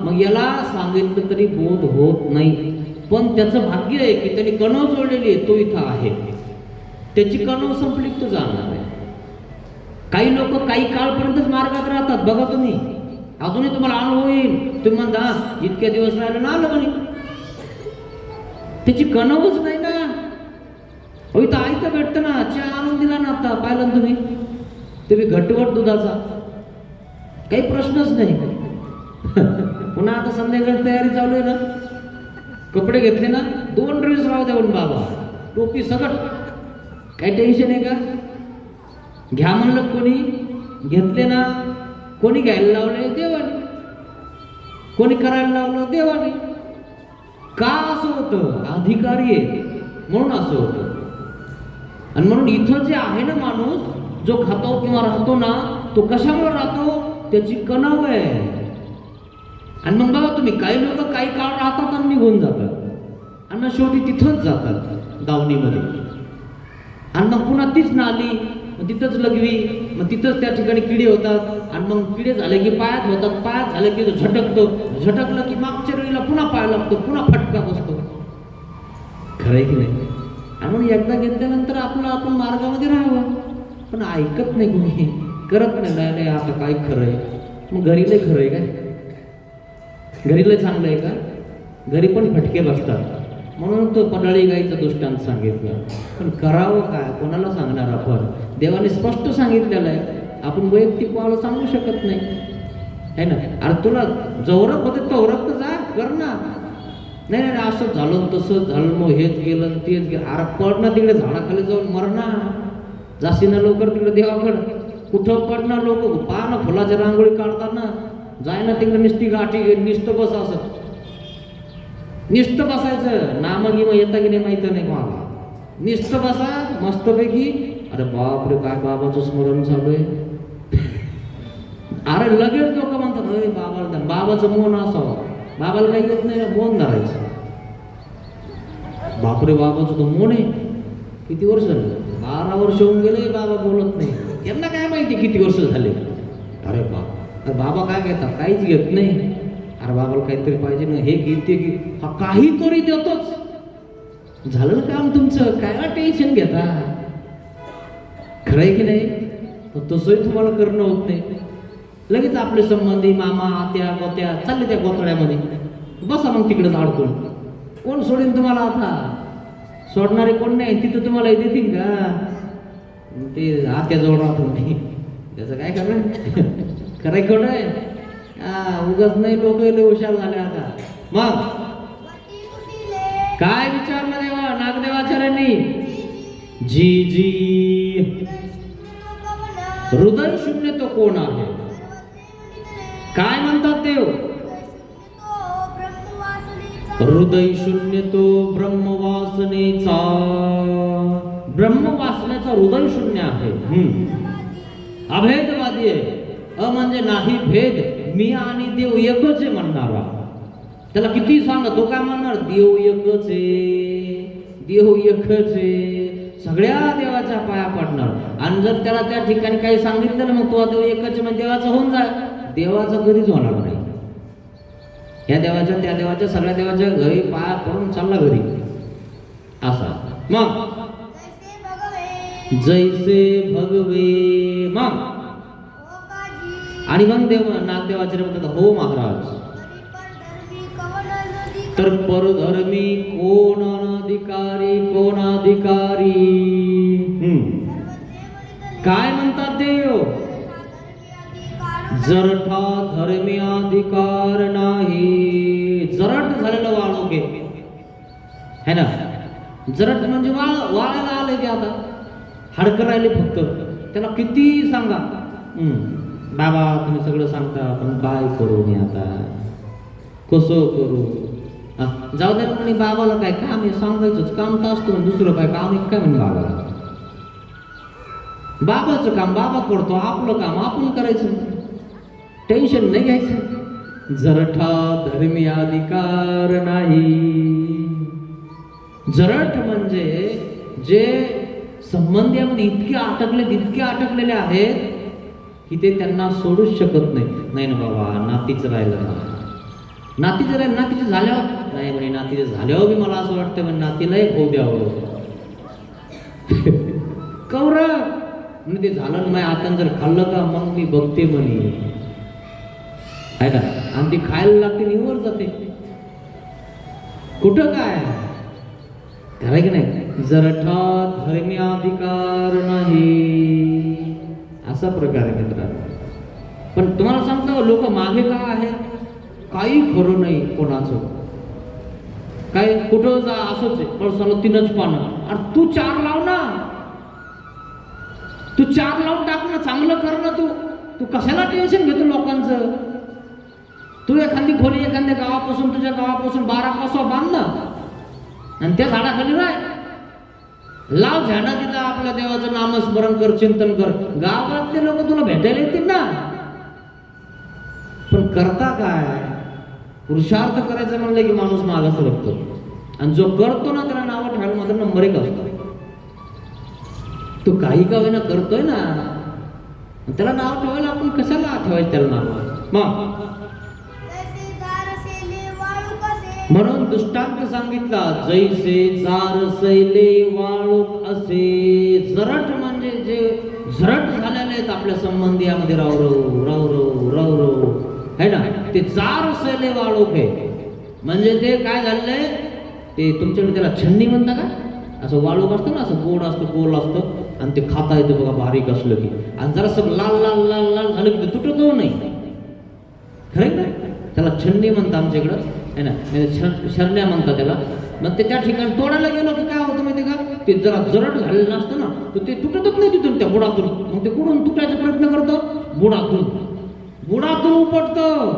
मग याला सांगितलं तरी बोध होत नाही. पण त्याचं भाग्य आहे की त्यांनी कणव जोडलेली आहे, तो इथं आहे. त्याची कणव संपली तो जाणार आहे. काही लोक काही काळपर्यंतच मार्गात राहतात बघा तुम्ही, अजूनही तुम्हाला अनुभव येईल. तुम्ही म्हणता इतके दिवस राहिलं ना आलं म्हणे, त्याची कणवच नाही ना. इथं आयतं भेटतं ना, चहा आणून दिला ना आता पाहिलं ना तुम्ही घटवट दुधाचा, काही प्रश्नच नाही. पुन्हा आता संध्याकाळची तयारी चालू आहे ना, कपडे घेतले ना, 2 ड्रेस राहू द्या बाबा, टोपी सगळं, काही टेन्शन आहे का? घ्या म्हणलं कोणी घेतले ना, कोणी घ्यायला लावले देवाने, कोणी करायला लावलं देवाने. का असं होतं? अधिकारी आहे म्हणून असं होतं. आणि म्हणून इथं जे आहे ना माणूस जो खातो किंवा राहतो ना, तो कशामुळे राहतो? त्याची कणव आहे. आणि मग बघा तुम्ही, काही लोक काही काळ राहतात आणि निघून जातात आणि मग शेवटी तिथंच जातात दावणीमध्ये. आणि मग पुन्हा तीच नाली, मग तिथंच लगवी, मग तिथंच त्या ठिकाणी किडे होतात. आणि मग किडे झाले की पायात होतात, पायात झाले की झटकतो, झटकलं की मागच्या वेळीला पुन्हा पाय लागतो, पुन्हा फटका बसतो. खरंय की नाही? आणि म्हणून एकदा घेतल्यानंतर आपण मार्गामध्ये राहावं. पण ऐकत नाही कोणी, करत नाही. आता काय खरंय? मग घरी लय खरंय काय? घरी लय चांगलं आहे का? घरी पण फटके बसतात. म्हणून तो पडाळी गाईचा दृष्टांत सांगितलं. पण करावं काय? कोणाला सांगणार आपण? देवाने स्पष्ट सांगितलेलं आहे, आपण वैयक्तिक कोणाला सांगू शकत नाही, है ना? अरे तुला जवरक होते तवरक तर जा, कर ना. नाही असं झालं तसं झालं, मग हेच गेलं तेच गेलं. अरे पड ना तिकडे झाडाखाली जाऊन मर ना, जाशी ना लवकर तिकडे देवाकडं. कुठं पडणार लोक पहा ना, फुलाच्या रांगोळी काढताना जाय ना तिकडे नुसती गाठी नुसतं बस, असं नुसतं बसायचं. नामगी मग येता की नाही माहिती नाही कोणाला, नुसतं बसा मस्तपैकी. अरे बापरे काय बाबाचं स्मरण चालू आहे. अरे लगेच लोक म्हणतात अरे बाबाचं मौन असावं, बाबाला काही येत नाही, मौन धरायचं. बापरे बाबाचं तो मौन आहे. किती वर्ष झालं? 12 वर्ष होऊन गेले, बाबा बोलत नाही. यांना काय माहिती किती वर्ष झाले? अरे बाबा काय घेतात? काहीच घेत नाही. अरे बाबाला काहीतरी पाहिजे ना, हे घेते की हा काहीतरी देतोच. झालं काम तुमचं, काय टेन्शन घेता? खरंय की नाही? तसंही तुम्हाला करणं होत नाही. लगेच आपले संबंधी मामा आत्या गोत्या चालले त्या गोतड्यामध्ये, बसा मग तिकडेच अडकून. कोण सोडेन तुम्हाला? आता सोडणारे कोण नाही. तिथं तुम्हाला देतील का? ते आत्याजवळ राहतो मी, त्याचं काय करणार? खरंय खोटं आहे? उगाच नाही, लोक लय हुशार झाले आता. मग काय विचारलं देवा नागदेवाचार्यांनी? जी जी हृदय शून्य तो कोण आहे? काय म्हणतात देव? हृदय शून्य तो ब्रह्मवासनेचा. ब्रह्मवासनेचा हृदय शून्य आहे. अभेदवादी आहे. म्हणजे नाही भेद, मी आणि देव एकच आहे म्हणणारा. त्याला किती सांगा, तो काय म्हणणार? देव एकच आहे, देव एकच आहे. सगळ्या देवाच्या पाया पडणार. आणि जर त्याला त्या ठिकाणी काही सांगितलं ना, मग तो देव एकच आहे म्हणजे देवाचा होऊन जाय. देवाचा कधीच होणार नाही. ह्या देवाच्या त्या देवाच्या सगळ्या देवाच्या घरी पाया पडून चालला घरी असा. मग जैसे भगवे. मग आणि मग नागदेवाचे म्हणतात हो महाराज, तर परधर्मी कोण अनधिकारी, कोण अधिकारी? काय म्हणतात देव? जरठा धर्मी अधिकार नाही. जरट झालेलं वाळोगे है ना. जरट म्हणजे वाळायला आले ते, आता हाडकं राहिले फक्त. त्याला किती सांगा, बाबा तुम्ही सगळं सांगता, पण काय करू मी आता, कसं करू? जाऊ दे म्हणे, बाबाला काय काम आहे? सांगायचंच काम तर असतं, दुसरं काय काम आहे काय म्हणे बाबाला? बाबाचं काम बाबा करतो, आपलं काम आपण करायचं, टेन्शन नाही घ्यायचं. जरठा धर्मी अधिकार नाही. जरट म्हणजे जे संबंधामध्ये इतके अटकलेले आहेत की ते त्यांना सोडूच शकत नाही ना बाबा, नातीचं राहिलं नातीचं झाल्यावर नाही म्हणे, नातीचं झाल्यावर बी मला असं वाटतं म्हणजे नातीला एक होऊ द्यावं. कौर म्हणजे ते झालं ना, आता जर खाल्लं का मग मी बघते म्हणे, आहे का? आणि ती खायला लागते निवर जाते. कुठं काय खरं की नाही? जरठात धर्म्याधिकार नाही, असा प्रकार आहे मित्रांनो. पण तुम्हाला सांगतो लोक मागे का आहेत? काही खरं नाही कोणाचं, काय कुठं जा असंच आहे, पळसाला 3च पानं. अरे तू 4 लाव ना, तू 4 लावून टाक ना, चांगलं कर ना. तू कशाला टेन्शन घेतो लोकांचं? तू एखादी खोली एखाद्या गावापासून, तुझ्या गावापासून 12 कसं बांध ना, आणि त्या झाडाखाली राह, लाव झाडा, तिथं आपल्या देवाचं नामस्मरण कर, चिंतन कर. गावातले लोक तुला भेटायला येतील ना. पण करता काय? पुरुषार्थ करायचं म्हणलं की माणूस मागास लागतो, आणि जो करतो ना त्याला नाव ठेवायला मात्र नंबर 1 असतो. तो काही का होईना करतोय ना, त्याला नाव ठेवायला आपण कशाला ठेवायचं त्याला नाव? मग म्हणून दृष्टांत सांगितला, जैसे जार सैले वाळूक असे. जरट म्हणजे जे झरट झालेले आहेत आपल्या संबंधियामध्ये, राव है ना, ते जार सैले वाळूक आहे. म्हणजे ते काय झालंय, ते तुमच्याकडे त्याला छन्नी म्हणता का? असं वाळूक असतं ना, असं गोड असतं, गोल असतं, आणि ते खाता येतं बघा बारीक असलं की. आणि जरा असं लाल लाल लाल लाल झालं की ते तुटत नाही. खरं ना, त्याला छन्नी म्हणतं आमच्याकडं, है ना, शरण्या म्हणतात त्याला. मग ते त्या ठिकाणी तोडायला गेलो की काय होतं माहिती का, ते जरा जरट झालेलं असतं ना, तर ते तुटतच नाही तिथून, त्या बुडातून. मग ते कुठून तुटायचा प्रयत्न करतो? बुडातून उपटतं,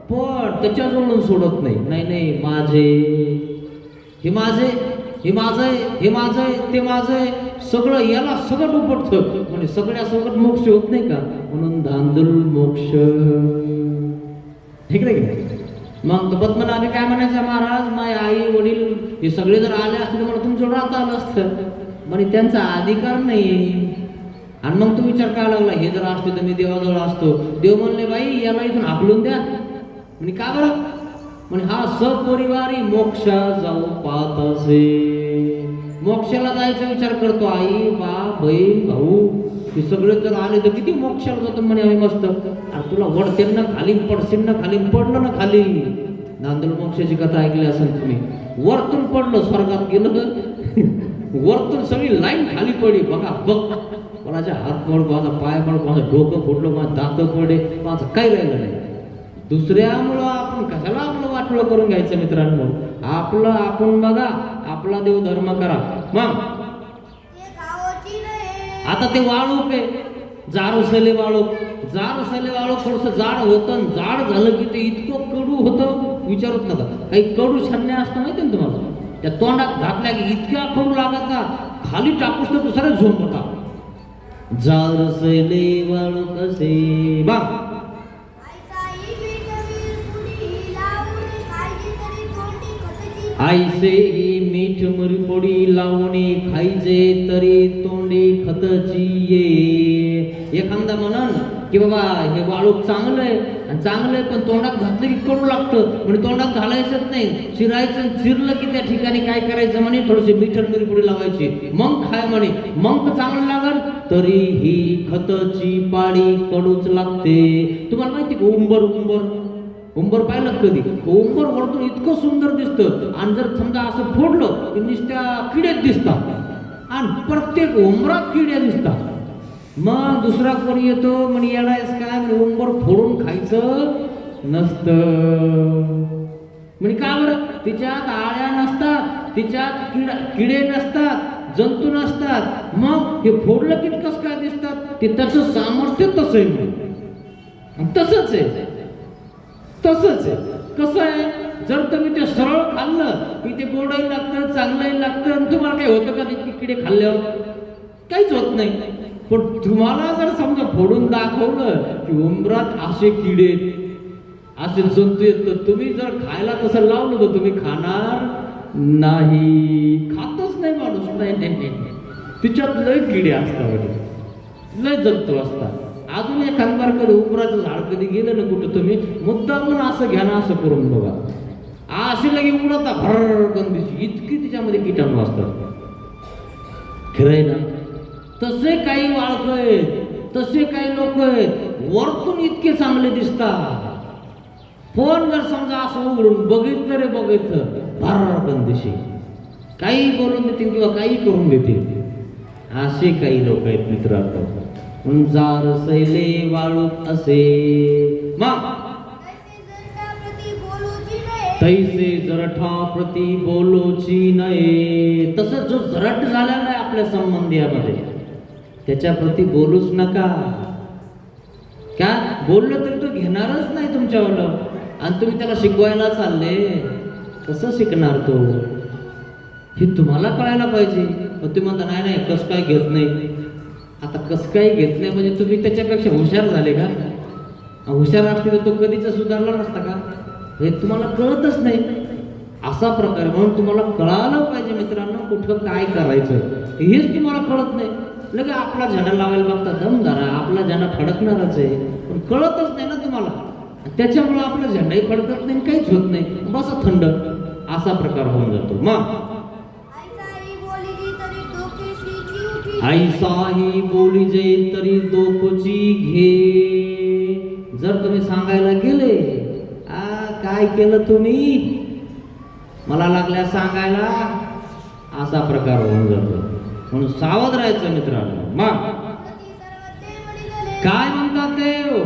पण त्याच्याजवळून सोडत नाही. नाही माझे, हे माझे, हे माझं, ते माझं, सगळं याला सगळं उपटतं. म्हणजे सगळ्या सगळं मोक्ष होत नाही का? म्हणून धांदल मोक्ष, ठीक नाही? मग तो पद्मनाभी काय म्हणायचा, महाराज माझे आई वडील हे सगळे जर आले असते तर मला तुमच्यावर राहता आलं असतं. म्हणजे त्यांचा अधिकार नाही. आणि मग तू विचार काय लागला, हे जर असते तर मी देवाजवळ असतो. देव म्हणले, बाई याला इथून हाकलून द्या. म्हणजे का बरं? म्हणजे हा सपरिवारी मोक्षा जाऊ पाहत असे. मोक्षाला जायचा विचार करतो, आई बाप बहीण भाऊ हे सगळे जर आले तर किती मोक्षाला जातो म्हणे आम्ही मस्त. आणि तुला वडते ना खाली, पडशील ना खाली, पडलं ना खाली. नांदल मोक्षाची कथा ऐकली असेल तुम्ही. वरतून पडलं, स्वर्गात गेलं, वरतून सगळी लाईन खाली पडली. बघा बघ, कोणाच्या हात पड, कोणाचा पाय पड, कोणाचं डोकं फुटलं, कोणाचं दात पडले, कोणाचं काही राहिलं नाही. दुसऱ्यामुळं आपण कशाला आपलं वाटलं करून घ्यायचं मित्रांनो? आपलं आपण बघा, आपला देव धर्म करा. मग आता ते वाळूक आहे, जारसले वाळूक थोडस जाड होतं. जाड झालं की ते इतकं कडू होतं, विचारत नका. काही कडू छन्या असतं माहिती ना तुम्हाला, त्या तोंडात घातल्या की इतक्या कडू लागायचा, खाली टाकूस तर दुसरा झोप होता. जारसले वाळूक असे. बा आईसे मीठ मुरपोडी लावणे, खायचे तरी तोंडी खतची ये. एखादा म्हणन की बाबा हे वाळूक चांगलं आहे, आणि चांगलं आहे पण तोंडात घातलं की कडू लागतं, म्हणजे तोंडात घालायचंच नाही, चिरायचं. चिरलं की त्या ठिकाणी काय करायचं म्हणे, थोडीशी मीठ मुरपोडी लावायची, मग खाय म्हणे, मग चांगलं लागल. तरी ही खतची पाडी कडूच लागते. तुम्हाला माहिती का उंबर पाहिलं कधी? उंबर वरतून इतकं सुंदर दिसतं, आणि जर समजा असं फोडलं की नुसत्या किड्यात दिसतात, आणि प्रत्येक उंबरात किड्या दिसतात. मग दुसरा कोणी येतो म्हणे, येडायस काय म्हणे, उंबर फोडून खायचं नसतं. म्हणजे का बरं? तिच्यात आळ्या नसतात, तिच्यात किडे नसतात, जंतू नसतात. मग हे फोडलं की कसं काय दिसतात? ते त्याचं सामर्थ्य तसं आहे. तसंच आहे. कसं आहे, जर तुम्ही ते सरळ खाल्लं की ते गोडही लागतं, चांगलंही लागतं, आणि तुम्हाला काही होतं का ते किडे खाल्ल्यावर? काहीच होत नाही. पण तुम्हाला जर समजा फोडून दाखवलं की उंबरात असे किडे, असे जंतू येत, तर तुम्ही जर खायला तसं लावलं तर तुम्ही खाणार नाही, खातच नाही माणूस. नाही, तिच्यात लय किडे असतात, लय जगतो असता. अजून एखाद बार कधी उपराचं झाड कधी गेलं ना कुठं, तुम्ही मुद्दामून असं घ्या ना, असं करून बघा, अशी लगे उडता भरकंदीची, इतकी तिच्यामध्ये किटाणू असतात. खरंय ना. तसे काही वाळक आहेत, तसे काही लोक आहेत, वरतून इतके चांगले दिसतात, पण जर समजा असं उघडून बघितलं रे बघितलं भरकंदीशी, काही बोलून देतील किंवा काही करून देतील. असे काही लोक आहेत मित्रांनो. उंजार सैले वाळूक असे मग तैसे जरठा प्रति बोलोची नये. तसं जो जरट झालेला आहे आपल्या संबंधियामध्ये, त्याच्या प्रती बोलूच नका. का बोललं तरी तो घेणारच नाही तुमच्यावर, आणि तुम्ही त्याला शिकवायला चालले, कसं शिकणार तो? हे तुम्हाला कळायला पाहिजे. पण तुम्ही म्हणता नाही नाही कसं काय घेत नाही. आता कसं काय घेत नाही म्हणजे तुम्ही त्याच्यापेक्षा हुशार झाले का? हुशार असते तर तो कधीच सुधारला नसता का? हे तुम्हाला कळतच नाही, असा प्रकार. म्हणून तुम्हाला कळायला पाहिजे मित्रांनो, कुठं काय करायचं हेच तुम्हाला कळत नाही. लगे आपला झेंडा लावायला बघता, दमदारा आपला झेंडा फडकणारच आहे, पण कळतच नाही ना तुम्हाला. त्याच्यामुळे आपला झेंडाही फडकत नाही, काहीच होत नाही, बसा थंड, असा प्रकार होऊन जातो. मग ऐसाही बोली जे तरी डोकोची घे. जर तुम्ही सांगायला गेले, काय केलं तुम्ही, मला लागल्या सांगायला, असा प्रकार होऊन जातो. म्हणून सावध राहायचं मित्रांनो. मग काय म्हणतात देव,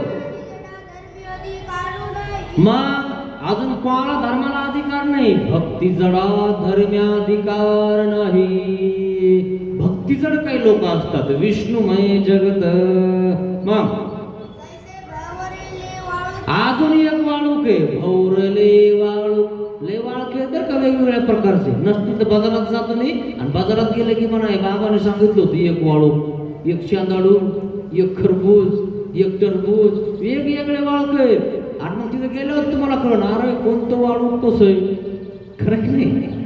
मग अजून कोणाला धर्माला अधिकार नाही. भक्ती जडा धर्म्याधिकार नाही. भक्ती जड काही लोक असतात, विष्णुमय जगत. मग अजून एक वाळूक आहे, भौरले वाळूक. ले वाळके तर का वेगवेगळ्या प्रकारचे नसतील तर बाजारात जातो मी, आणि बाजारात गेले की म्हणा बाबाने सांगितलं होतं, एक वाळूक, एक शांदाळू, एक खरबूज, एक टरबूज, वेगवेगळे वाळक आहेत. आणि मग तिथे गेल्यावर तुम्हाला कळणार अरे कोणतं वाळूक कसं आहे. खरं की नाही?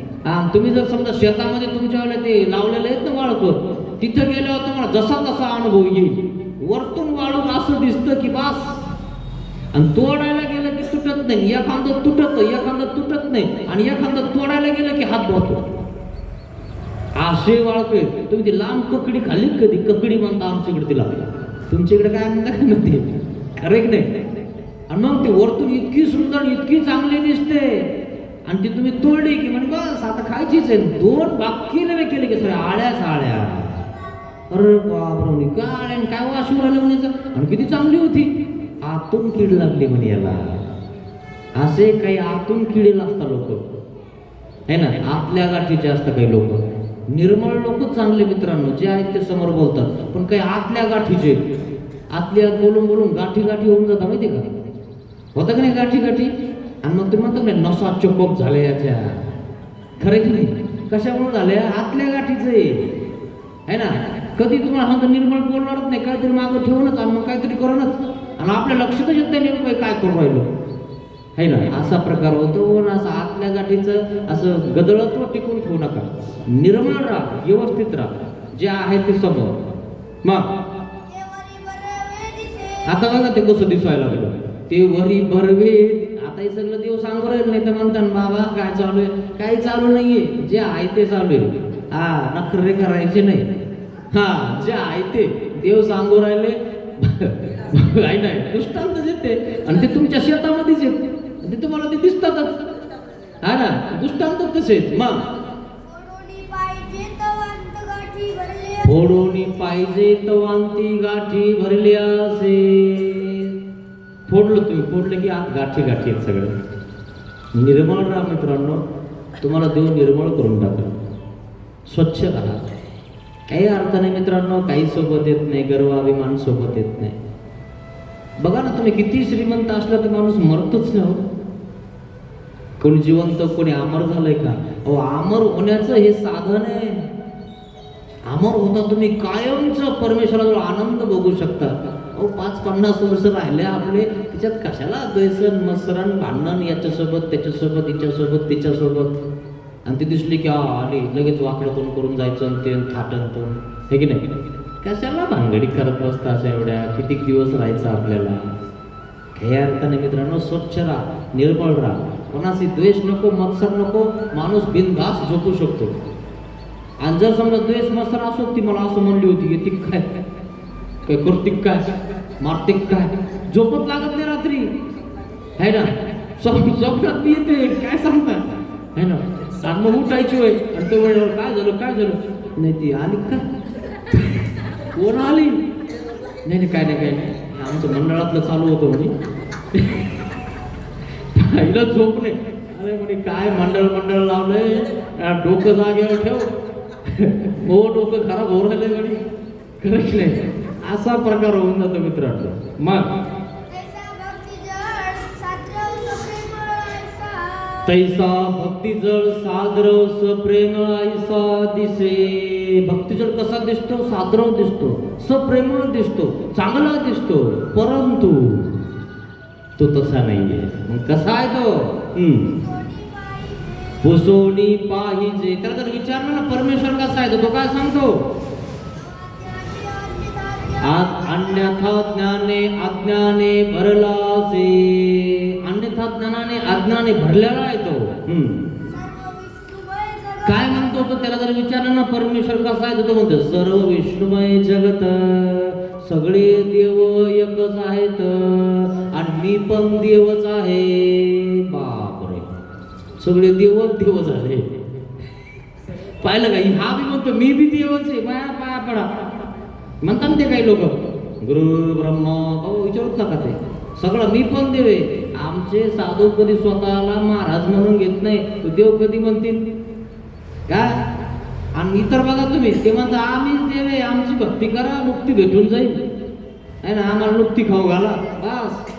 तुम्ही जर समजा शेतामध्ये तुमच्या वेळेला ते लावलेले आहेत ना वाळक, तिथं गेल्यावर तुम्हाला जसा तसा अनुभव येईल. वरतून वाळूक असं दिसतं की बास, आणि तोडायला गेलं की तुटत नाही. एखादं तुटत, एखादं तुटत नाही, आणि एखादं तोडायला गेलं की हात धुतो. असे वाळके. तुम्ही ती लांब ककडी खाल्ली कधी? ककडी म्हणता आमच्याकडे तिला, तुमच्याकडे काय म्हणता काय म्हणते, खरे की नाही? आणि मग ती वरतून इतकी सुंदर, इतकी चांगली दिसते, आणि ती तुम्ही तोडली की म्हणजे बस आता खायचीच आहे. दोन बाकी नव्हे केले की सगळ्या आळ्याच आळ्या. अरे बापरे, काय आळ्या, काय वाशू राहिलं म्हणायचं, आणि किती चांगली होती, आतून कीड लागली म्हणे याला. असे काही आतून किडे लागतात लोक, है ना, आतल्या गाठीचे असतात काही लोक. निर्मळ लोक चांगले मित्रांनो, जे आहेत ते समोर बोलतात, पण काही आतल्या गाठीचे, आतल्या बोलून बोलून गाठी गाठी होऊन जातात, माहिती का? होतं का नाही गाठी गाठी? आणि मग तुम्ही म्हणतो ना नसा चोकोप झाल्या याच्या. खरे की नाही? कशामुळे झाल्या? आतल्या गाठीचे आहे ना. कधी तुम्हाला सांगतो निर्मळ बोलणारच नाही, काहीतरी मागं ठेवूनच आणि मग काहीतरी करूनच, आणि आपल्या लक्षातच येत नाही नेमकं काय करून राहिलो, है ना. असा प्रकार होतो. असं आतल्या गाठीचं असं गदळत्व टिकून ठेवू नका. निर्मळ राहा, व्यवस्थित राहा, जे आहे ते समोर. मग आता बघा ते कसं दिसायला लागलं, ते वरी भरवे. आता हे सगळं देव सांगू राहील, नाही तर म्हणतात बाबा काय चालू आहे, काही चालू नाहीये, जे आहे ते चालू आहे. नखरे करायचे नाही. जे आहे ते देव सांगू राहिले, काय नाही दृष्टांत देते, आणि ते तुमच्या शेतामध्येच येत, ते तुम्हाला ते दिसतातच, हा ना, दृष्टांत तसेच. मग फोडोनी पाहिजे तवांती गाठी भरल्या असे. फोडलं तुम्ही, फोडलं की आत गाठी गाठी आहेत सगळं. निर्मळ राहा मित्रांनो, तुम्हाला देव निर्मळ करून टाका. स्वच्छ राहा. काही अर्थ नाही मित्रांनो, काही सोबत येत नाही, गर्वाभिमान सोबत येत नाही. बघा ना, तुम्ही किती श्रीमंत असला तर माणूस मरतोच ना. कोणी जिवंत, कोणी अमर झालंय का? अहो, अमर होण्याचं हे साधन आहे. अमर होता तुम्ही कायमचं परमेश्वराजवळ आनंद बघू शकता. अहो, 5-50 वर्ष राहिले आपले, त्याच्यात कशाला द्वेषण, मत्सरण, भांडण, याच्यासोबत त्याच्यासोबत, हिच्यासोबत तिच्यासोबत. आणि ती दिसली की आली लगेच वाकडं तोंड करून जायचं आणि ते थाटन तोंड, हे की नाही? कशाला भानगडी करत बसता अशा एवढ्या? किती दिवस राहायचं आपल्याला? हे अर्थाने मित्रांनो, स्वच्छ राहा, निर्मळ राहा, कोणाशी द्वेष नको, मत्सर नको, माणूस बिनधास्त झोपू शकतो. आणि जर समजा द्वेष मत्सर असो, ती मला असं म्हणली होती की ती काय काय करतिक काय मार्तिक काय, झोपत लागत नाही रात्री, है ना? स्वप्नात ती येते, काय सांगता, है ना? आणि मग उठायची होय आणि तो वेळेवर काय झालं काय झालं, नाही ती आली का, कोण आली, नाही नाही काय नाही काय नाही, आमचं मंडळातलं चालू होतं म्हणे. पहिलं झोप नाही, अरे म्हणे काय मंडळ लावलंय, डोकं जागेवर ठेव, हो डोकं खराब होऊ राहिलंय म्हणे, खरंच नाही. असा प्रकार होऊन जातो मित्रांनो. मग तैसा भक्तिजळ साद्रव सप्रेमळ ऐसा दिसे. भक्तिजळ कसा दिसतो? साद्रव दिसतो, सप्रेमळ दिसतो, चांगला दिसतो, परंतु तो तसा नाहीये. मग कसा आहे तो? पुसोनी पाहिजे. त्याला जर विचारलं ना परमेश्वर कसा आहे तो काय सांगतो? अन्यथा ज्ञाने अज्ञाने भरलासे. अन्यथा ज्ञानाने अज्ञाने भरलेला आहे तो. काय म्हणतो तो? त्याला जर विचारलं ना परमेश्वर कसा आहे तो म्हणतो सर्व विष्णुमय जगत, सगळे देव एकच आहेत आणि मी पण देवच आहे. बापरे, सगळे देव झाले. पाहिलं का? हा बी म्हणतो मी बी देवच आहे, पाया पडा म्हणतात ते काही लोक. गुरु ब्रह्मा विचारत नका ते, सगळं मी पण देव आहे. आमचे साधू कधी स्वतःला महाराज म्हणून घेत नाही, देव कधी म्हणतील काय? आणि इतर बघा तुम्ही, ते म्हणतात आम्हीच देव आहे, आमची भक्ती करा, मुक्ती भेटून जाईल, आहे ना? आम्हाला नुकती खाऊ घाला, बस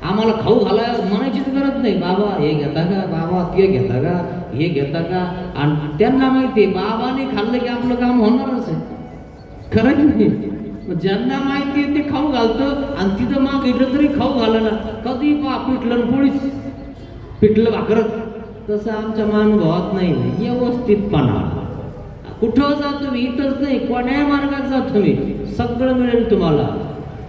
आम्हाला खाऊ घाला म्हणायचीच गरज नाही. बाबा हे घेता का, बाबा ते घेता का, हे घेता का? आणि त्यांना माहिती आहे बाबाने खाल्लं की आपलं काम होणारच आहे. खरंच नाही? ज्यांना माहिती आहे ते खाऊ घालतं आणि तिथं मागितलं तरी खाऊ घाला ना. कधी पिठलं पोळीच, पिठलं भाकरच. तसं आमच्या मानभावात नाही. व्यवस्थितपणा. कुठं जा तुम्ही, इथंच नाही, कोण्या मार्गात जा तुम्ही, सगळं मिळेल तुम्हाला,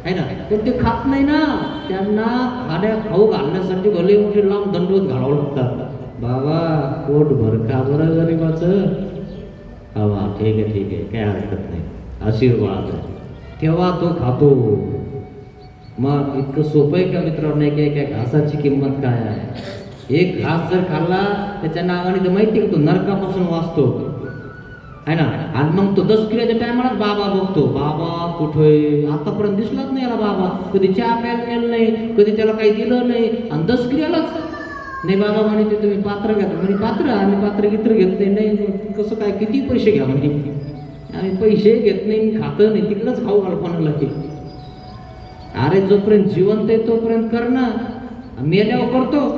आहे ना? पण ते खात नाही ना, त्यांना खाऊ घालण्यासाठी भले मोठे लांब दंडवत घालावं लागतात. बाबा पोट भर का बरं गरीबाचं? हवा ठीक आहे काय हरकत नाही, आशीर्वाद, तेव्हा तो खातो. मग इतकं सोपं आहे का मित्रांनो? काय घासाची किंमत काय आहे? एक घास जर खाल्ला त्याच्या नावाने तर माहिती का तो नरकापासून वाचतो, आहे ना? आणि मग तो दसक्रियाच्या टायमालाच बाबा बघतो. बाबा कुठे? आतापर्यंत दिसलाच नाही याला बाबा. कधी चहा प्यायला नेलं नाही, कधी त्याला काही दिलं नाही, आणि दसक्रियालाच नाही. बाबा म्हणे ते तुम्ही पात्र घ्या. म्हणे पात्र? आम्ही पात्र गित्र घेत नाही. कसं काय? किती पैसे घ्या म्हणे? आम्ही पैसे घेत नाही, खातं नाही, तिकडंच खाऊ घाल कोणाला की. अरे जोपर्यंत जिवंत आहे तोपर्यंत कर ना, मेल्यावर करतो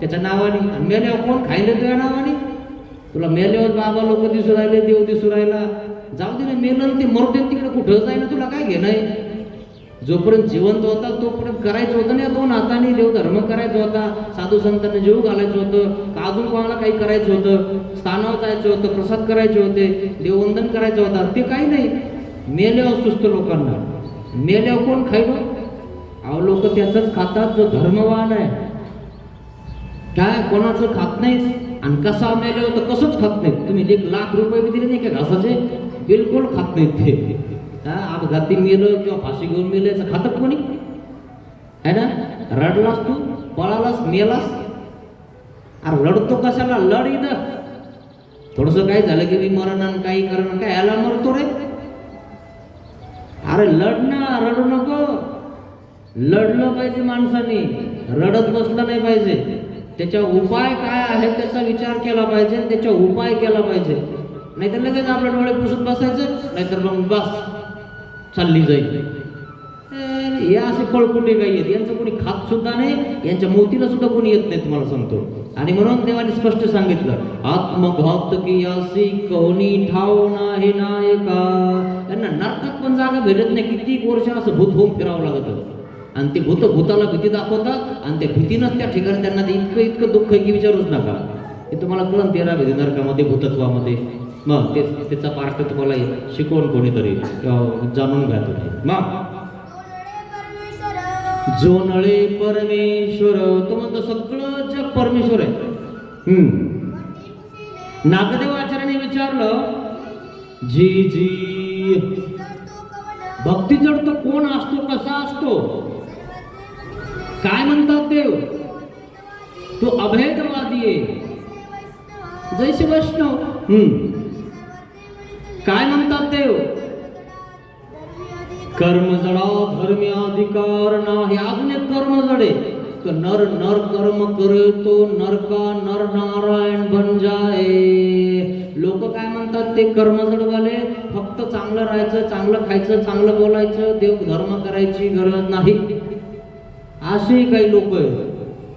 त्याच्या नावाने. मेल्यावर कोण खायला तुझ्या नावाने? तुला मेल्यावर बाबा लोक दिसू राहिले, देव दिसू राहिला, जाऊ दे ना. मेलं ते मरते तिकडे, कुठं जाईना, तुला काय घेणं आहे? जोपर्यंत जिवंत होता तोपर्यंत करायचं होतं ना, दोन हाताने देवधर्म करायचा होता, साधू संतांना जीव घालायचं होतं, अजून कोणाला काही करायचं होतं, स्थानावर जायचं होतं, प्रसाद करायचे होते, देववंदन करायचं होतं. ते काही नाही. मेल्यावर सुस्त लोकांना. मेल्यावर कोण खायलो? अहो लोक त्याचंच खातात जो धर्मवान आहे. काय कोणाचं खात नाहीत. आणि कसा मेले होतं कसंच खात नाहीत. तुम्ही 1,00,000 रुपये बी दिले नाही का घासाचे, बिलकुल खात नाहीत ते. अपघाती मेलं किंवा फाशी घेऊन मेल्याचं खातात कोणी? है ना? रडलास तू, पळालास, मेलास. अरे रडतो कशाला? लढ इथं. थोडंसं काय झालं की मी मरण काही करण काय याला मरतो रे? अरे लढ ना, रडू नको. लढलं पाहिजे माणसाने, रडत बसलं नाही पाहिजे. त्याच्या उपाय काय आहे त्याचा विचार केला पाहिजे, त्याचा उपाय केला पाहिजे. नाहीतर लगेच आपल्या डोळे पुसत बसायचं, नाहीतर मग बस चालली जाईल. हे असे पळकुटे काही आहेत, यांचं कोणी खात सुद्धा नाही, यांच्या मोतीला सुद्धा कोणी येत नाही, तुम्हाला सांगतो. आणि म्हणून देवाने स्पष्ट सांगितलं, आत्मघात की यासी कोणी ठाव नाही नायका. यांना नरकात पण जागा भेटत नाही. किती वर्ष असं भूत होऊन फिरावं लागतं. आणि ते भूताला भीती दाखवतात आणि त्या भीतीनंच त्या ठिकाणी त्यांना इतकं दुःख आहे की विचारूच नका. हे तुम्हाला कळण 13 भेदी नरकामध्ये भूतत्वामध्ये. मग त्याचा पार्ट तुम्हाला शिकवून कोणीतरी जाणून घ्या तुम्ही. मग जो नळे परमेश्वर, तो म्हणतो सगळं जग परमेश्वर आहे. नागदेवाचार्याने विचारलं, जी जी भक्ती जडतो कोण असतो, कसा असतो, काय म्हणतात देव, तो अभेदवादी आहे जैसे वैष्णव. काय म्हणतात देव, कर्म जडा धर्मी अधिकार नाही. अजून एक कर्म जडे, नर नर कर्म करे तो नर का नर नारायण बन जाए. लोक काय म्हणतात ते कर्मजडवाले, फक्त चांगलं राहायचं, चांगलं खायचं, चांगलं बोलायचं, देव धर्म करायची गरज नाही. असे काही लोक आहेत.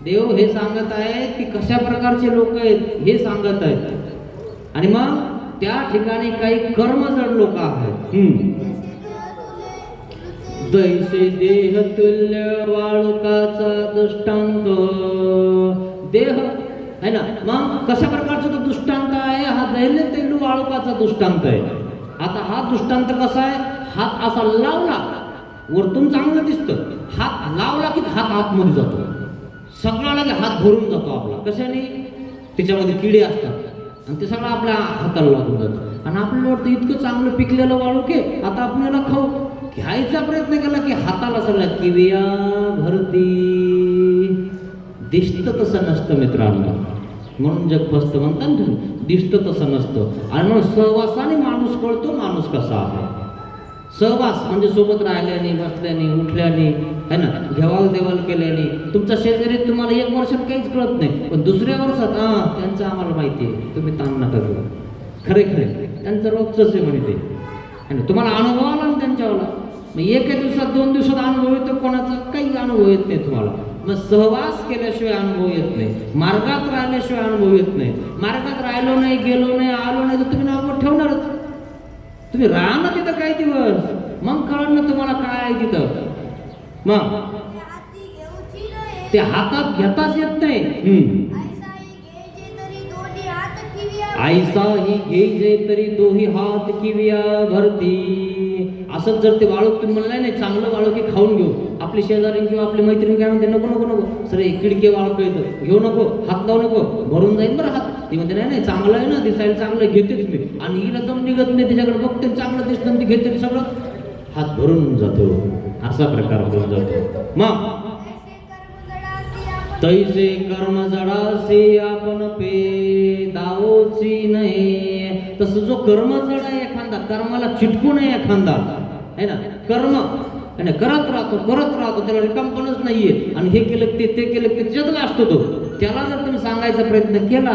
देव हे सांगत आहे की कशा प्रकारचे लोक आहेत हे सांगत आहेत. आणि मग त्या ठिकाणी काही कर्मजड लोक आहेत. दैसे देह तुल्य वाळुकाचा दृष्टांत. देह है ना, मग कशा प्रकारचा तो दृष्टांत आहे, हा दैन्य तैलू वाळुकाचा दृष्टांत आहे. आता हा दृष्टांत कसा आहे, हात असा लावला वरतून चांगलं दिसतं, हात लावला की हात आतमध्ये जातो, सगळा लगे हात भरून जातो आपला. कशाने, त्याच्यामध्ये किडे असतात आणि ते सगळं आपल्या हाताला लागून जातं. आणि आपल्याला वाटतं इतकं चांगलं पिकलेलं वाळूक आहे, आता आपल्याला खाऊ घ्यायचा प्रयत्न केला की हाताला सगळ्या किविया भरती. दिसतं तसं नसतं मित्रांनो, म्हणून जग फस्त म्हणतात ना, दिसतं तसं नसतं. आणि म्हणून सहवासाने माणूस कळतो माणूस कसा आहे. सहवास म्हणजे सोबत राहिल्याने, बसल्याने, उठल्याने, है ना, घेवाल देवाल केल्याने. तुमच्या शेजारी तुम्हाला 1 वर्षात काहीच कळत नाही, पण दुसऱ्या वर्षात त्यांचं आम्हाला माहिती आहे, तुम्ही ताण नका घेऊ. खरे त्यांचं रोजच आहे म्हणे ते. आणि तुम्हाला अनुभव आला ना त्यांच्यावाला, मग एका दिवसात 2 दिवसात अनुभव येतो, कोणाचा काही अनुभव येत नाही तुम्हाला. मग सहवास केल्याशिवाय अनुभव येत नाही, मार्गात राहिल्याशिवाय अनुभव येत नाही. मार्गात राहिलो नाही, गेलो नाही, आलो नाही तर तुम्ही नाव ठेवणारच. तुम्ही राहा ना तिथं काही दिवस, मग कळण ना तुम्हाला काय आहे तिथं. मग ते हातात घेताच येत नाही. ऐसा ही घे तरी दोही हात किविया भरती. असंच जर ते वाळूक तुम्ही म्हणलं नाही, चांगलं वाळूक की खाऊन घेऊ, आपली शेजारी किंवा आपली मैत्रीण काय म्हणते, नको नको नको सर, किडके वाळूक येतं, घेऊ नको, हात लावू नको, भरून जाईल बरं हात. ती म्हणते नाही नाही चांगलं आहे ना, दिसायला चांगलं, घेतेच मी. आणि हिला दम निघत नाही, तिच्याकडे बघते चांगलं दिसतं, ती घेते सगळं, हात भरून जातो. असा प्रकार होऊन जातो. मग तैसे कर्म जडासे आपण पे दावोची नाही. तसं जो कर्म जड आहे एखादा, कर्माला चिटकू नये एखादा, है ना, कर्म करत राहतो, त्याला रिकामपणच नाहीये. आणि हे केलं ते केलं ते त्याच्यातला असतो तो. त्याला जर तुम्ही सांगायचा प्रयत्न केला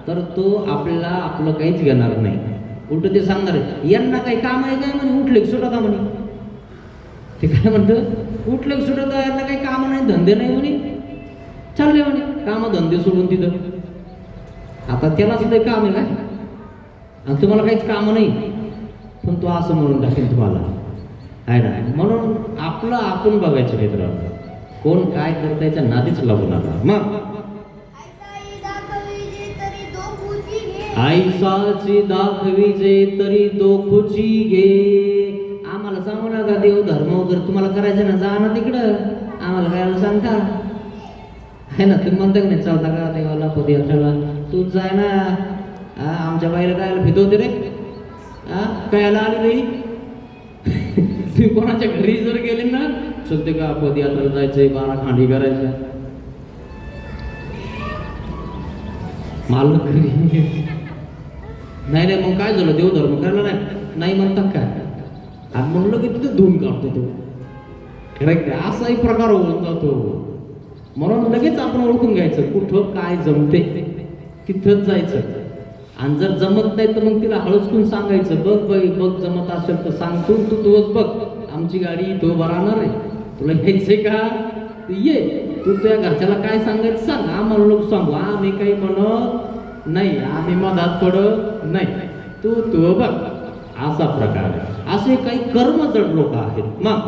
तर तो आपल्याला आपलं काहीच घेणार नाही. उलट ते सांगणार आहे, यांना काही काम आहे काय म्हणे, उठले की सुटत म्हणे. ते काय म्हणतं, उठले की सुटत, यांना काही काम नाही, धंदे नाही म्हणे, चालले म्हणे काम धंदे सोडून तिथं. आता त्याला सुद्धा काम आहे काय, आणि तुम्हाला काहीच काम नाही, पण तो असं म्हणून टाकेल तुम्हाला, आहे ना. म्हणून आपलं आपण बघायचं मित्रांनो, कोण काय करतायच्या नादीच लागू नका. मग आईसाची दाखवी जे तरी दोखुची घे. आम्हाला सांगू नका देव धर्म वगैरे तुम्हाला करायचं ना, जा ना तिकडं, आम्हाला काय सांगता, है ना. तुम्ही म्हणता की नाही, चालता का देवाला पदयात्रेला, तूच जाय ना. आमच्या बाईला काय भिजवते रे, कायला आली नाही. तुम्ही कोणाच्या घरी जर गेले ना, चलते का पदयात्रेला जायचंय, 12 खांडी करायचं, मालक नाही नाही. मग काय झालं, देवधर्म करायला नाही म्हणतात काय, आणि म्हणलं की तिथे धुवून काढतो तो. करेक्ट, असाही प्रकार होऊन जातो. म्हणून लगेच आपण ओळखून घ्यायचं कुठं काय जमते, तिथंच जायचं. आणि जर जमत नाही तर मग तिला हळूचकून सांगायचं, बघ बाई बघ, जमत असेल तर सांग, तू तोच बघ, आमची गाडी तो राहणार आहे, तुला यायचंय का, तू ये, तू तुझ्या घरच्याला काय सांगायचं सांग, आम्हाला लोक सांगू, आम्ही काही म्हणत नाही, आम्ही मधात पडत नाही, तू बघ. असा प्रकार आहे. असे काही कर्मजड लोक आहेत. मग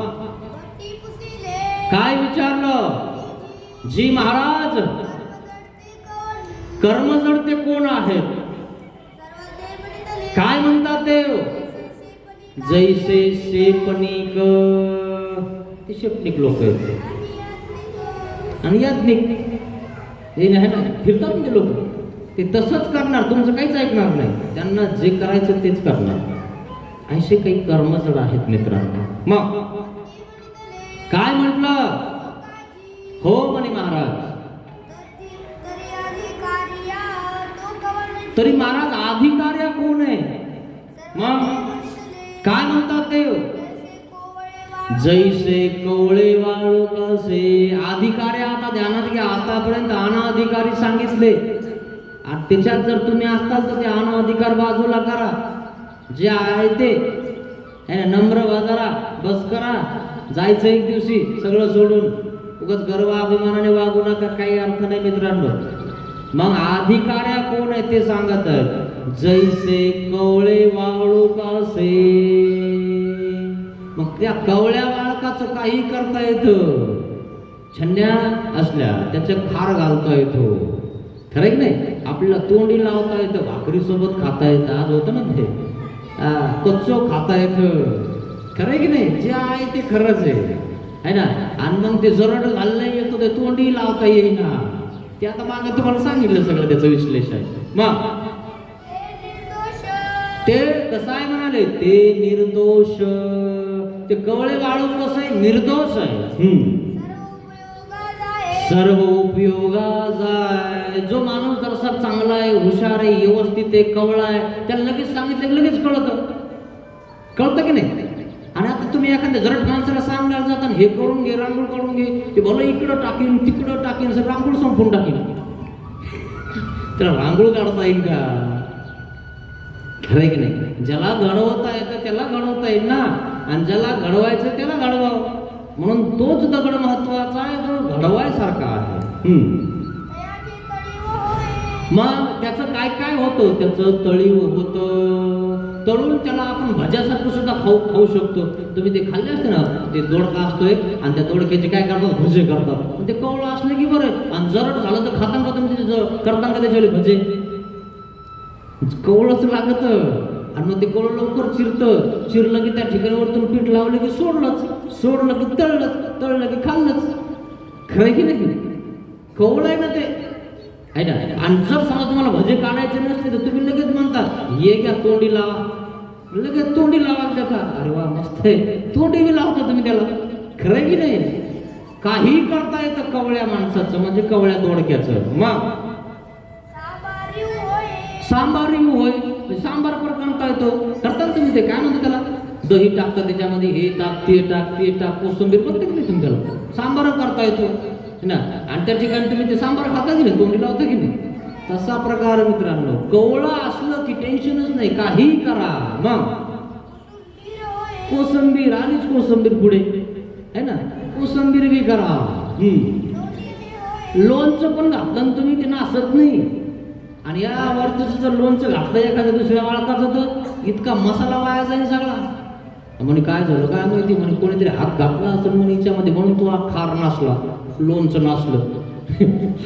काय विचारलं, जी महाराज कर्मजड ते कोण आहेत? काय म्हणतात ते? जैसे शेपणिक, ते शेपणिक लोक आहेत. आणि याज्ञिक हे नाही ना, फिरतात ते लोक, ते तसंच करणार, तुमचं काहीच ऐकणार नाही, त्यांना जे करायचं तेच करणार. असे काही कर्मजड आहेत मित्रांनो. मग काय म्हटलं? हो म्हणे महाराज. तरी महाराज अधिकार्या कोण आहे? मग काय म्हणतात ते? जैसे कोवळे वाळू कसे. अधिकार्या आता ध्यानात घ्या, आतापर्यंत अनाधिकारी सांगितले, त्याच्यात जर तुम्ही असताल तर ते अनाधिकार बाजूला करा. जे आहे ते नम्र बाजारा बस करा, जायचं एक दिवशी सगळं सोडून. उगाच गर्व अभिमानाने वागू नका, काही अर्थ नाही मित्रांनो. मग अधिकार्या कोण आहे ते सांगत आहेत. जैसे कवळे वाळू कसे. मग त्या कवळ्या बाळकाचं काही करता येतं, छन्या असल्या त्याचं खार घालता येतो, खरं की नाही? आपल्याला तोंडी लावता येतं, भाकरी सोबत खाता येतं. आज होतं ना ते कच्चो खाता येतं, खरं की नाही? जे आहे ते खरंच आहे ना. आणि मग ते जरड घालणं येतो, ते तोंडी लावता येईना. ते आता मागे तुम्हाला सांगितलं सगळं, त्याचं विश्लेषण. मग ते कसं आहे म्हणाले? ते निर्दोष. ते कवळे वाळू कसं आहे? निर्दोष आहे, सर्व उपयोगाचा आहे. जो माणूस जरासा चांगला आहे, हुशार आहे, व्यवस्थित आहे, कवळा आहे, त्याला लगेच सांगितलं लगेच कळतं की नाही? आणि आता तुम्ही एखाद्या जरट माणसाला सांगायला जाता, हे करून घे, रांगोळ करून घे, ते भलं इकडं टाकीन तिकडं टाकीन, सर रांगोळ संपून टाकीन. त्याला रांगोळ काढता येईल का? खरं की नाही? ज्याला घडवता येतं त्याला घडवता येईल ना, आणि ज्याला घडवायचं त्याला घडवावं. म्हणून तोच दगड महत्वाचा आहे जो घडवायसारखा आहे. मग त्याचं काय काय होतं? त्याचं तळीव होतं, तळून त्याला आपण भज्यासारखं सुद्धा खाऊ शकतो. तुम्ही ते खाल्ले असते ना, ते दोडका असतोय आणि त्या दोडक्याचे काय करतात? भजे करतात. ते कवळं असलं की बरं, आणि जरट झालं तर खाता का तुम्ही? करता का त्याच्यावर भजे? कवळच लागत. आणि मग ते कवळं लवकर चिरलं की त्या ठिकाणावरतून पीठ लावलं की सोडलं की तळलं की खाल्लंच. खरं की नाही? कवळं आहे ना ते, आहे ना. आणि जर समजा तुम्हाला भजे काढायचे नसले तर तुम्ही लगेच म्हणता, ये घ्या तोंडी लावा, लगेच तोंडी लावा त्याचा. अरे वा, मस्त आहे, तोंडी बी लावता तुम्ही त्याला. खरं की नाही? काही करता येतं कवळ्या माणसाचं, म्हणजे कवळ्या दोडक्याचं. मग सांबारी होय, सांबार पण करता येतो. करता तुम्ही ते काय म्हणतो त्याला? दही टाकता त्याच्यामध्ये, हे टाक ते टाक कोशिंबीर पण तुम्ही त्याला सांबार करता येतो ना. आणि त्या ठिकाणी तुम्ही ते सांबार खाता की नाही? तोंडी लावता की नाही? तसा प्रकार मित्रांनो. कवळं असलं की टेन्शनच नाही, काही करा. मग कोशिंबीर, आलीच कोशिंबीर पुढे, है ना. कोशिंबीर बी करा. लोणचं पण घातलं तुम्ही, ते नासत नाही. आणि या वरचं जर लोणचं घातलं एखाद्या दुसऱ्या बाळकाचं तर इतका मसाला वाया जाईल सगळा. म्हणे काय झालं काय माहिती, म्हणे कोणीतरी हात घातला असेल म्हणे हिच्यामध्ये, म्हणून तो खार नासला, लोणचं नासलं.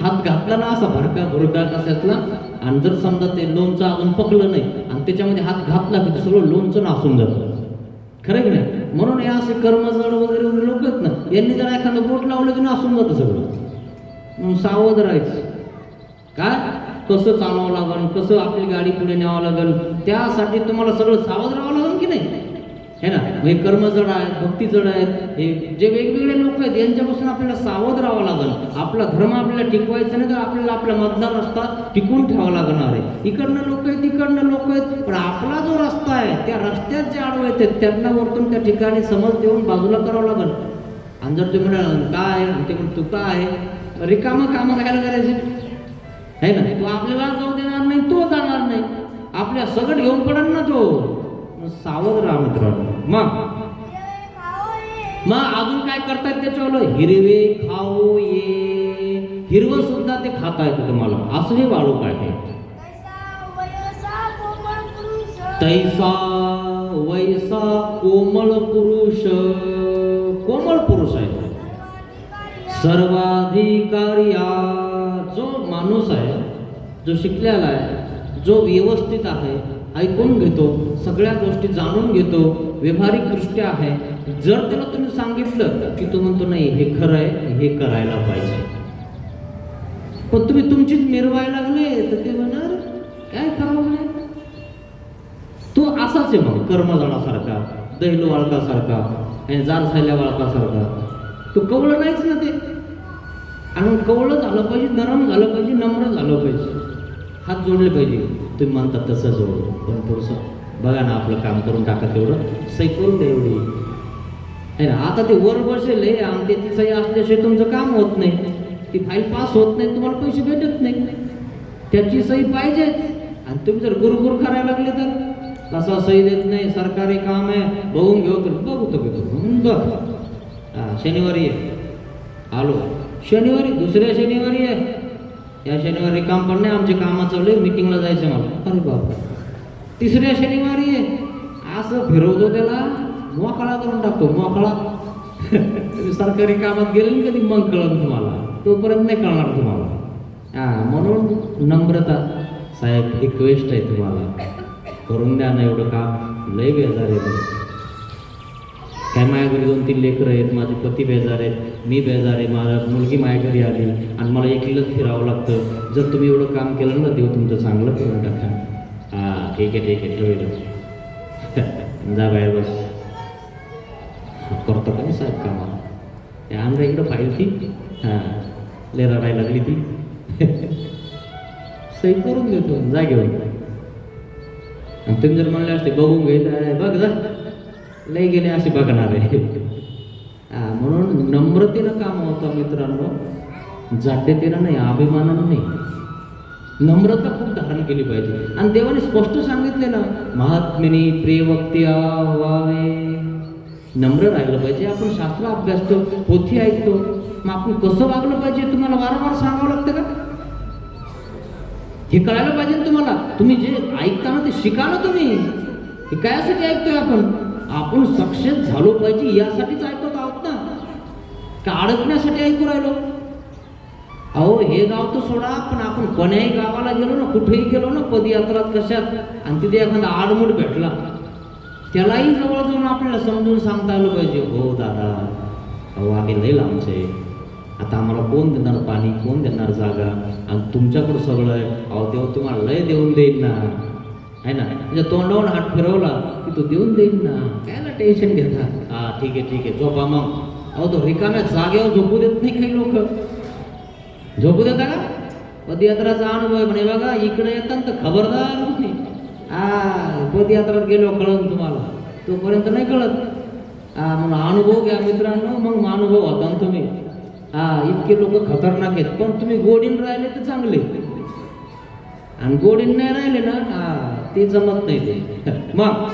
हात घातला ना असा भरका कशातला, आणि जर समजा ते लोणचं अजून पकलं नाही आणि त्याच्यामध्ये हात घातला की सगळं लोणचं नासून जातं. खरं की नाही? म्हणून हे असे कर्मजड वगैरे लोक आहेत ना, यांनी जर एखादं बोट लावलं की नासून जातं सगळं. म्हणून सावध राहायचं. काय कसं चालवावं लागेल, कसं आपली गाडी पुढे न्यावं लागेल, त्यासाठी तुम्हाला सगळं सावध राहावं लागेल की नाही? है ना. हे कर्मजड आहेत, भक्तीजड आहेत, हे जे वेगवेगळे लोक आहेत यांच्यापासून आपल्याला सावध राहावं लागेल. आपला धर्म आपल्याला टिकवायचा नाही तर आपल्याला आपला मधला रस्ता टिकून ठेवावा लागणार आहे. इकडनं लोक आहेत, तिकडनं लोक आहेत, पण आपला जो रस्ता आहे त्या रस्त्यात जे आडवे आहेत त्यांना वरतून त्या ठिकाणी समज देऊन बाजूला करावं लागेल. आणि जर तुम्ही म्हणाल काय, ते तू काय रिकामं कामं काय करायचे, है ना. तो आपल्याला जाऊ देणार नाही, तो जाणार नाही, आपल्या सगळं घेऊन पडेल ना तो. सावध राहा मित्रांनो. मग अजून काय करतायत त्याच्यावर? हिरवे खाऊ ये, हिरवं सुद्धा ते खाता येतं तुम्हाला, असं हे वाळू काय आहे. तैसा वैसा कोमळ पुरुष, कोमळ पुरुष आहे, सर्वाधिकारी. जो माणूस आहे जो शिकलेला आहे, जो व्यवस्थित आहे, ऐकून घेतो, सगळ्या गोष्टी जाणून घेतो, व्यावहारिक दृष्ट्या आहे, जर त्याला तुम्ही सांगितलं की तो म्हणतो नाही हे खरं आहे, हे करायला पाहिजे, पण तुम्ही तुमचीच मिरवायला लागले तर ते म्हणणार काय करावं नाही. तो असाच आहे मग कर्मजळासारखा, दैलो वाळकासारखा आणि जार झाल्या वाळकासारखा. तो कवळं नाहीच ना ते. आणि कवळं झालं पाहिजे, नरम झालं पाहिजे, नम्र झालं पाहिजे, हात जोडले पाहिजे. तुम्ही म्हणता तसं जोड, पण थोडंसं बघा ना, आपलं काम करून टाका, तेवढं सही करून द्या एवढी आहे ना. आता ते वर बसेल आहे आणि त्याची सही असल्याशिवाय तुमचं काम होत नाही, ती फाईल पास होत नाही, तुम्हाला पैसे भेटत नाही. त्याची सही पाहिजेच. आणि तुम्ही जर गुरगुर करायला लागले तर असा सही देत नाही, सरकारी काम आहे, बघून घेऊ तर बघू तर घेतो बघ. शनिवारी आहे, आलो शनिवारी, दुसऱ्या शनिवारी आहे, या शनिवारी काम पण नाही, आमचे कामं चालू आहे, मिटिंगला जायचं मला. अरे बाप, तिसऱ्या शनिवारी आहे, असं फिरवतो त्याला, मोकळा करून टाकतो, मोकळा. तुम्ही सरकारी कामात गेले ना कधी, मग कळलं तुम्हाला, तोपर्यंत नाही कळणार तुम्हाला. म्हणून नम्रता साहेब, रिक्वेस्ट आहे तुम्हाला, करून द्या ना एवढं काम, लय बेजार आहे. काय माझ्या घरी 2-3 लेकरं आहेत, माझे पती बेजार आहेत, मी बेजार आहे, माझा मुलगी माझ्या घरी आली आणि मला एकलीलाच फिरावं लागतं. जर तुम्ही एवढं काम केलं ना, देव तुमचं चांगलं करून टाका. ठीक आहे ठेवलं, जा बाहेर बस. करतो का नाही साहेब कामाला, ते आमच्या इकडं फाईल ती लय रडायला लागली ती, सही करून देतो, जा घेऊन. आणि तुम्ही जर म्हणले असते बघून घेत, बघ जा लय गेले असे बघणार आहे. म्हणून नम्रतेनं काम होतं मित्रांनो, जाड्यतेनं नाही, अभिमानानं नाही. नम्रता खूप धारण केली पाहिजे. आणि देवाने स्पष्ट सांगितले ना, महात्म्याने प्रियवक्त्या व्हावे, नम्र राहिलं पाहिजे. आपण शास्त्र अभ्यासतो, पोथी ऐकतो, मग आपण कसं वागलं पाहिजे तुम्हाला वारंवार सांगावं लागतं का? हे कळायला पाहिजे ना तुम्हाला. तुम्ही जे ऐकता ना ते शिका ना तुम्ही. हे कायसाठी ऐकतोय आपण सक्सेस झालो पाहिजे यासाठीच ऐकत आहोत ना, का अडकण्यासाठी ऐकू राहिलो? अहो हे गाव तर सोडा, पण आपण कोण्याही गावाला गेलो ना, कुठेही गेलो ना, पदयात्रात कशात, आणि तिथे एखादा आडमुठ भेटला, त्यालाही जवळ जाऊन आपल्याला समजून सांगता आलं पाहिजे, हो दादा, अहो आम्ही लय लांबचे, आता आम्हाला कोण देणार पाणी, कोण देणार जागा, आणि तुमच्याकडं सगळं आहे, अहो देव तुम्हाला लय देऊन देईन ना, आहे ना. म्हणजे तोंडावर हात फिरवला की तो देऊन देईन ना, कायला टेन्शन घेता. ठीक आहे झोपा मग. अहो तो रिकाम्या जागेवर झोपू देत नाही काही लोक. झोपू देता का? पदयात्राचा अनुभव म्हणे बघा, इकडे येतात तर खबरदार म्हणे, पदयात्रात गेलो कळत तुम्हाला, तोपर्यंत नाही कळत. मग अनुभव घ्या मित्रांनो, मग अनुभव होता ना तुम्ही. इतके लोक खतरनाक आहेत, पण तुम्ही गोडीन राहिले तर चांगले, आणि गोडीन नाही राहिले ना, ते जमत नाही ते. मग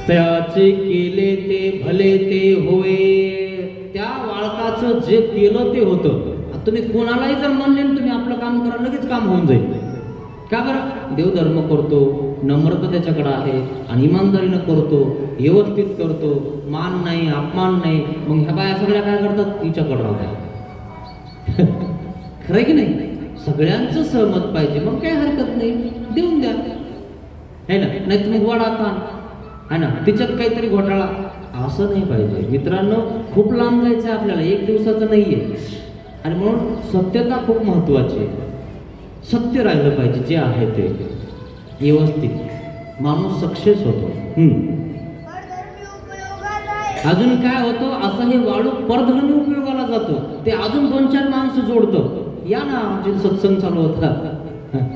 त्याचे केले ते भले ते होय, त्या वाळकाचं जे केलं ते होतं. तुम्ही कोणालाही जर म्हणले ना तुम्ही आपलं काम करा, लगेच काम होऊन जाईल. का बरं? देवधर्म करतो, नम्रता त्याच्याकडे आहे, आणि इमानदारीनं करतो, व्यवस्थित करतो, मान नाही, अपमान नाही. मग ह्या बाया सगळ्या काय करतात? तिच्याकडे राहतात. खरं की नाही? सगळ्यांचं सहमत पाहिजे, मग काही हरकत नाही, देऊन द्या, है ना. नाही तर मग वडाताण, है ना, तिच्यात काहीतरी घोटाळा, असं नाही पाहिजे. मित्रांनो, खूप लांब जायचं आहे आपल्याला, एक दिवसाचं नाही आहे. आणि म्हणून सत्यता खूप महत्त्वाची आहे. सत्य राहिलं पाहिजे, जे आहे ते व्यवस्थित, माणूस सक्सेस होतो. अजून काय होतं, असं हे वाळू परधर्मी उपयोगाला जातं, ते अजून 2-4 माणसं जोडतं. या ना, आमचे सत्संग चालू होता,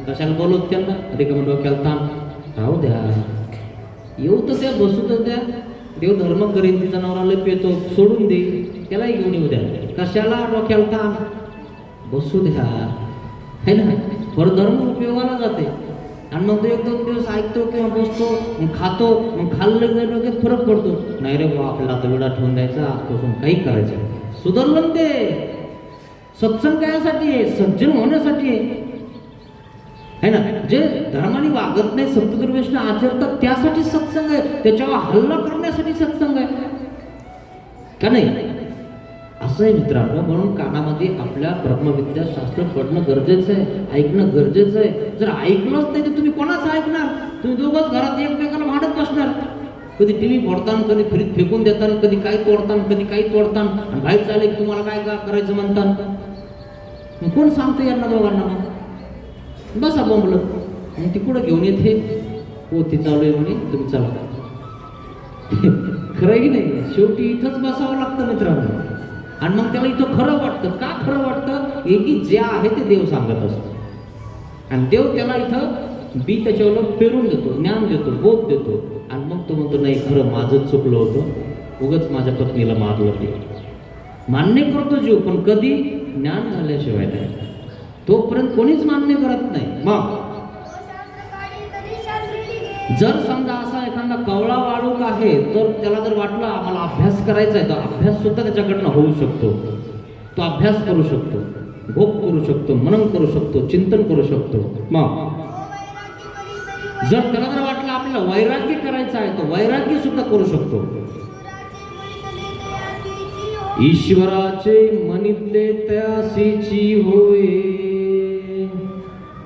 कशाला बोलवत त्यांना, रिकामं डोक्याला ताण, राहू द्या, येऊ तर त्या, बसू तर त्या, देव धर्म करीन, तिचा नवरा लय पेतो, सोडून दे, त्यालाही घेऊन येऊ द्या, कशाला डोक्याला ताण, बसू द्या, है ना. परधर्म उपयोगाला जाते. आणि मग तो 1-2 दिवस ऐकतो किंवा बसतो, मग खातो, मग खाल्लं डोक्यात फरक पडतो. नाही रे बा, आपल्याला आता वेळा ठेवून द्यायचा, आजपासून काही करायचं, सुधारलं ते. सत्संग कायासाठी आहे? सज्जन होण्यासाठी आहे ना. जे धर्माने वागत नाही, सप्तदुर्वेशनं आचरतात, त्यासाठी सत्संग आहे. त्याच्यावर हल्ला करण्यासाठी सत्संग आहे का नाही? असं आहे मित्रांनो. म्हणून कानामध्ये आपल्या ब्रह्मविद्याशास्त्र पडणं गरजेचं आहे, ऐकणं गरजेचं आहे. जर ऐकलंच नाही तर तुम्ही कोणाचं ऐकणार? तुम्ही दोघंच घरात एकमेकाला भांडत बसणार. कधी टीव्ही फोडताना, कधी फ्रीज फेकून देताना, कधी काही तोडताना, कधी काही तोडताना, आणि बाहेर चालले की तुम्हाला काय काय करायचं म्हणतात. मग कोण सांगतं यांना दोघांना? मग बसा बोंबलं. मग ती कुठं घेऊन येते? हो ती चालू आहे म्हणे, तुम्ही चला. खरं आहे की नाही? शेवटी इथंच बसावं लागतं मित्रांनो. आणि मग त्याला इथं खरं वाटतं. का खरं वाटतं? हे की जे आहे ते देव सांगत असतो, आणि देव त्याला इथं बी त्याच्यावर पेरून देतो, ज्ञान देतो, बोध देतो. आणि मग तो म्हणतो नाही खरं माझंच चुकलं होतं, उगच माझ्या पत्नीला मारलं. ते मान्य करतो जीव, पण कधी? ज्ञान झाल्याशिवाय नाही. तोपर्यंत कोणीच मान्य करत नाही. मग जर समजा असा एखादा कवळा वाळूक आहे, तर त्याला जर वाटलं आम्हाला अभ्यास करायचा आहे, तर अभ्यास सुद्धा त्याच्याकडनं होऊ शकतो. तो अभ्यास करू शकतो, गोप करू शकतो, मनन करू शकतो, चिंतन करू शकतो. मग जर त्याला जर वाटलं आपल्याला वैराग्य करायचं आहे, तर वैराग्य सुद्धा करू शकतो. ईश्वराचे मनितले त्यासीची होय.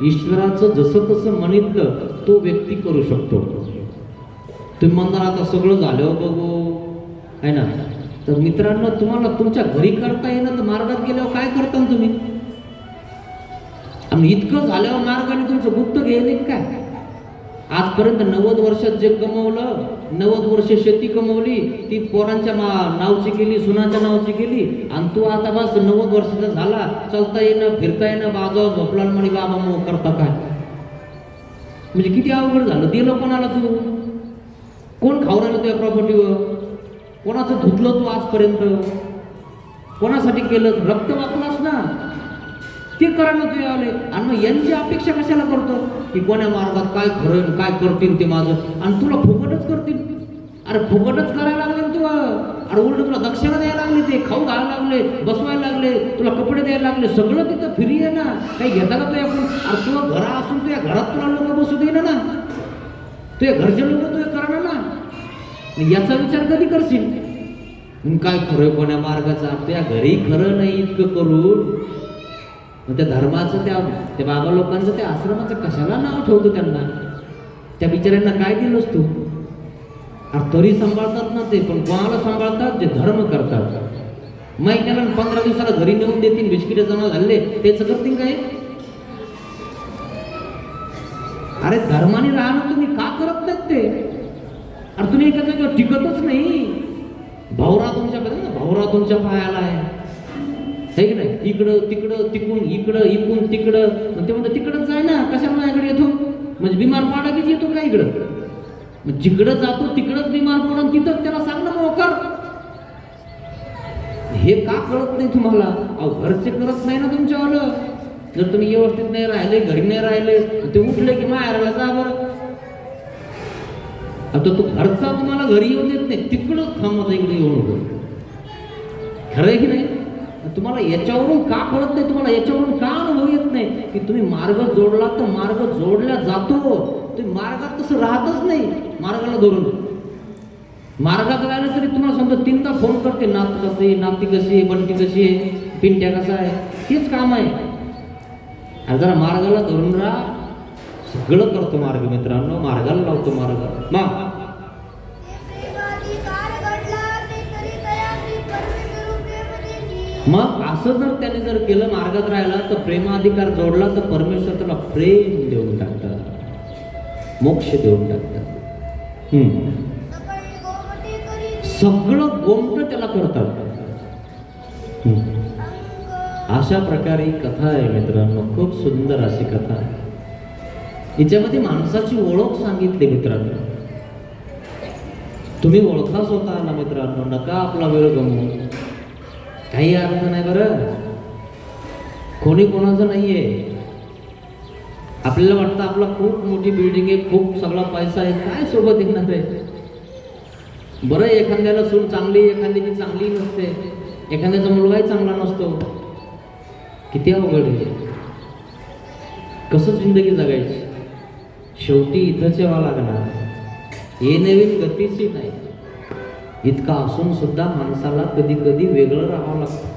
ईश्वराचं जसं तसं मनितलं तो व्यक्ती करू शकतो. तुम्ही म्हणणार आता सगळं झालं बघू आहे ना. तर मित्रांनो, तुम्हाला तुमच्या घरी करता येणं, तर मार्गात गेल्यावर काय करता तुम्ही? आणि इतकं झाल्यावर मार्गाने तुमचं गुप्त घेणे काय? आजपर्यंत 90 वर्षात जे कमवलं, 90 वर्ष शेती कमवली, ती पोरांच्या नावची केली, सुनाच्या नावची केली. आणि तू आता बस 90 वर्षाचा झाला, चलता येणं, फिरता येणं, बाजावर झोपला म्हणे बाबा मग करता काय? म्हणजे किती अवघड झालं. दिलं कोणाला तू? कोण खाऊ राहिलं तुझ्या प्रॉपर्टीवर? कोणाचं धुतलं तू आजपर्यंत? कोणासाठी केलं? रक्त वाचलास ना, ते करायला तुझे आले. आणि मग यांची अपेक्षा कशाला करतो की कोण्या मार्गात काय खरं काय करतील ते माझं, आणि तुला फुकटच करतील. अरे फुकटच करायला लागले तू. अरे उलट तुला दक्षिणा द्यायला लागले, ते खाऊ घालायला लागले, बसवायला लागले, तुला कपडे द्यायला लागले, सगळं तिथं फ्री आहे ना. काही घेता का तुझ्या? अरे तुला घरा असून तुझ्या घरात तुला लोक बसू देईना ना, तुझ्या घरचे लोक तुझे करणार ना. याचा विचार कधी करशील? काय खरं कोण्या मार्गाचा? तुझ्या घरी खरं नाही इतकं करून, मग त्या धर्माचं, त्या बाबा लोकांचं, त्या आश्रमाचं कशाला नाव ठेवतो त्यांना? त्या बिचाऱ्यांना काय दिलंस तू? अरे तरी सांभाळतात ना ते, पण कोणाला सांभाळतात? जे धर्म करतात. महिन्याला 15 दिवसाला घरी नेऊन देतील, बिस्किटे जमा झाले तेच करतील काय? अरे धर्माने राहणं तुम्ही का करत नाहीत ते? अरे तुम्ही एका जागेवर टिकतच नाही. भावरा तुमच्या पायाला आहे की नाही? इकडं तिकडं, तिकून इकडं, इकून तिकडं. ते म्हणतात तिकडंच जाय ना, कशाला माझ्याकडे येतो? म्हणजे बिमार पाडा की येतो का इकडं? मग जिकडं जातो तिकडंच बिमार पडून तिथं त्याला सांग ना मोकर. हे का कळत नाही तुम्हाला? अहो घरचे करत नाही ना तुमच्यावालं. जर तुम्ही व्यवस्थित नाही राहिले, घरी नाही राहिले, ते उठले की माहेराला जा बरं. आता तो घरचा तुम्हाला घरी येऊ देत नाही, तिकडंच थांबत इकडे येऊ नको. खरं आहे की नाही? तुम्हाला याच्यावरून का कळत नाही? तुम्हाला याच्यावरून का अनुभव येत नाही की तुम्ही मार्ग जोडला तर मार्ग जोडला जातो, तुम्ही मार्गात तसं राहतच नाही. मार्गाला धरून मार्गात राहिलं तरी तुम्हाला समजा 3दा फोन करते, नात कशी आहे, नाती कशी आहे, बंटी कशी आहे, पिंट्या कसा आहे, हेच काम आहे. आणि जरा मार्गाला धरून राहा, सगळं करतो मार्ग मित्रांनो, मार्गाला लावतो मार्ग. मग असं जर त्याने जर केलं, मार्गात राहिला, तर प्रेमाधिकार जोडला, तर परमेश्वर त्याला प्रेम देऊन टाकतात, मोक्ष देऊन टाकतात. सगळं गोमट त्याला करतात. अशा प्रकारे कथा आहे मित्रांनो, खूप सुंदर अशी कथा आहे. हिच्यामध्ये माणसाची ओळख सांगितली मित्रांनो. तुम्ही ओळखा स्वतःला मित्रांनो, नका आपला वेळ गमवू. काही अर्थ नाही बरं, कोणी कोणाचं नाहीये. आपल्याला वाटतं आपला खूप मोठी बिल्डिंग आहे, खूप सगळा पैसा आहे, काय सोबत येणार आहे? बरं एखाद्याला सून चांगली, एखाद्याची चांगली नसते, एखाद्याचा मुलगाही चांगला नसतो. किती अवघड आहे. कसं जिंदगी जगायची? शेवटी इथंच यावं लागणार. हे नवीन गतीची नाही. इतका असून सुद्धा माणसाला कधी कधी वेगळं राहावं लागतं.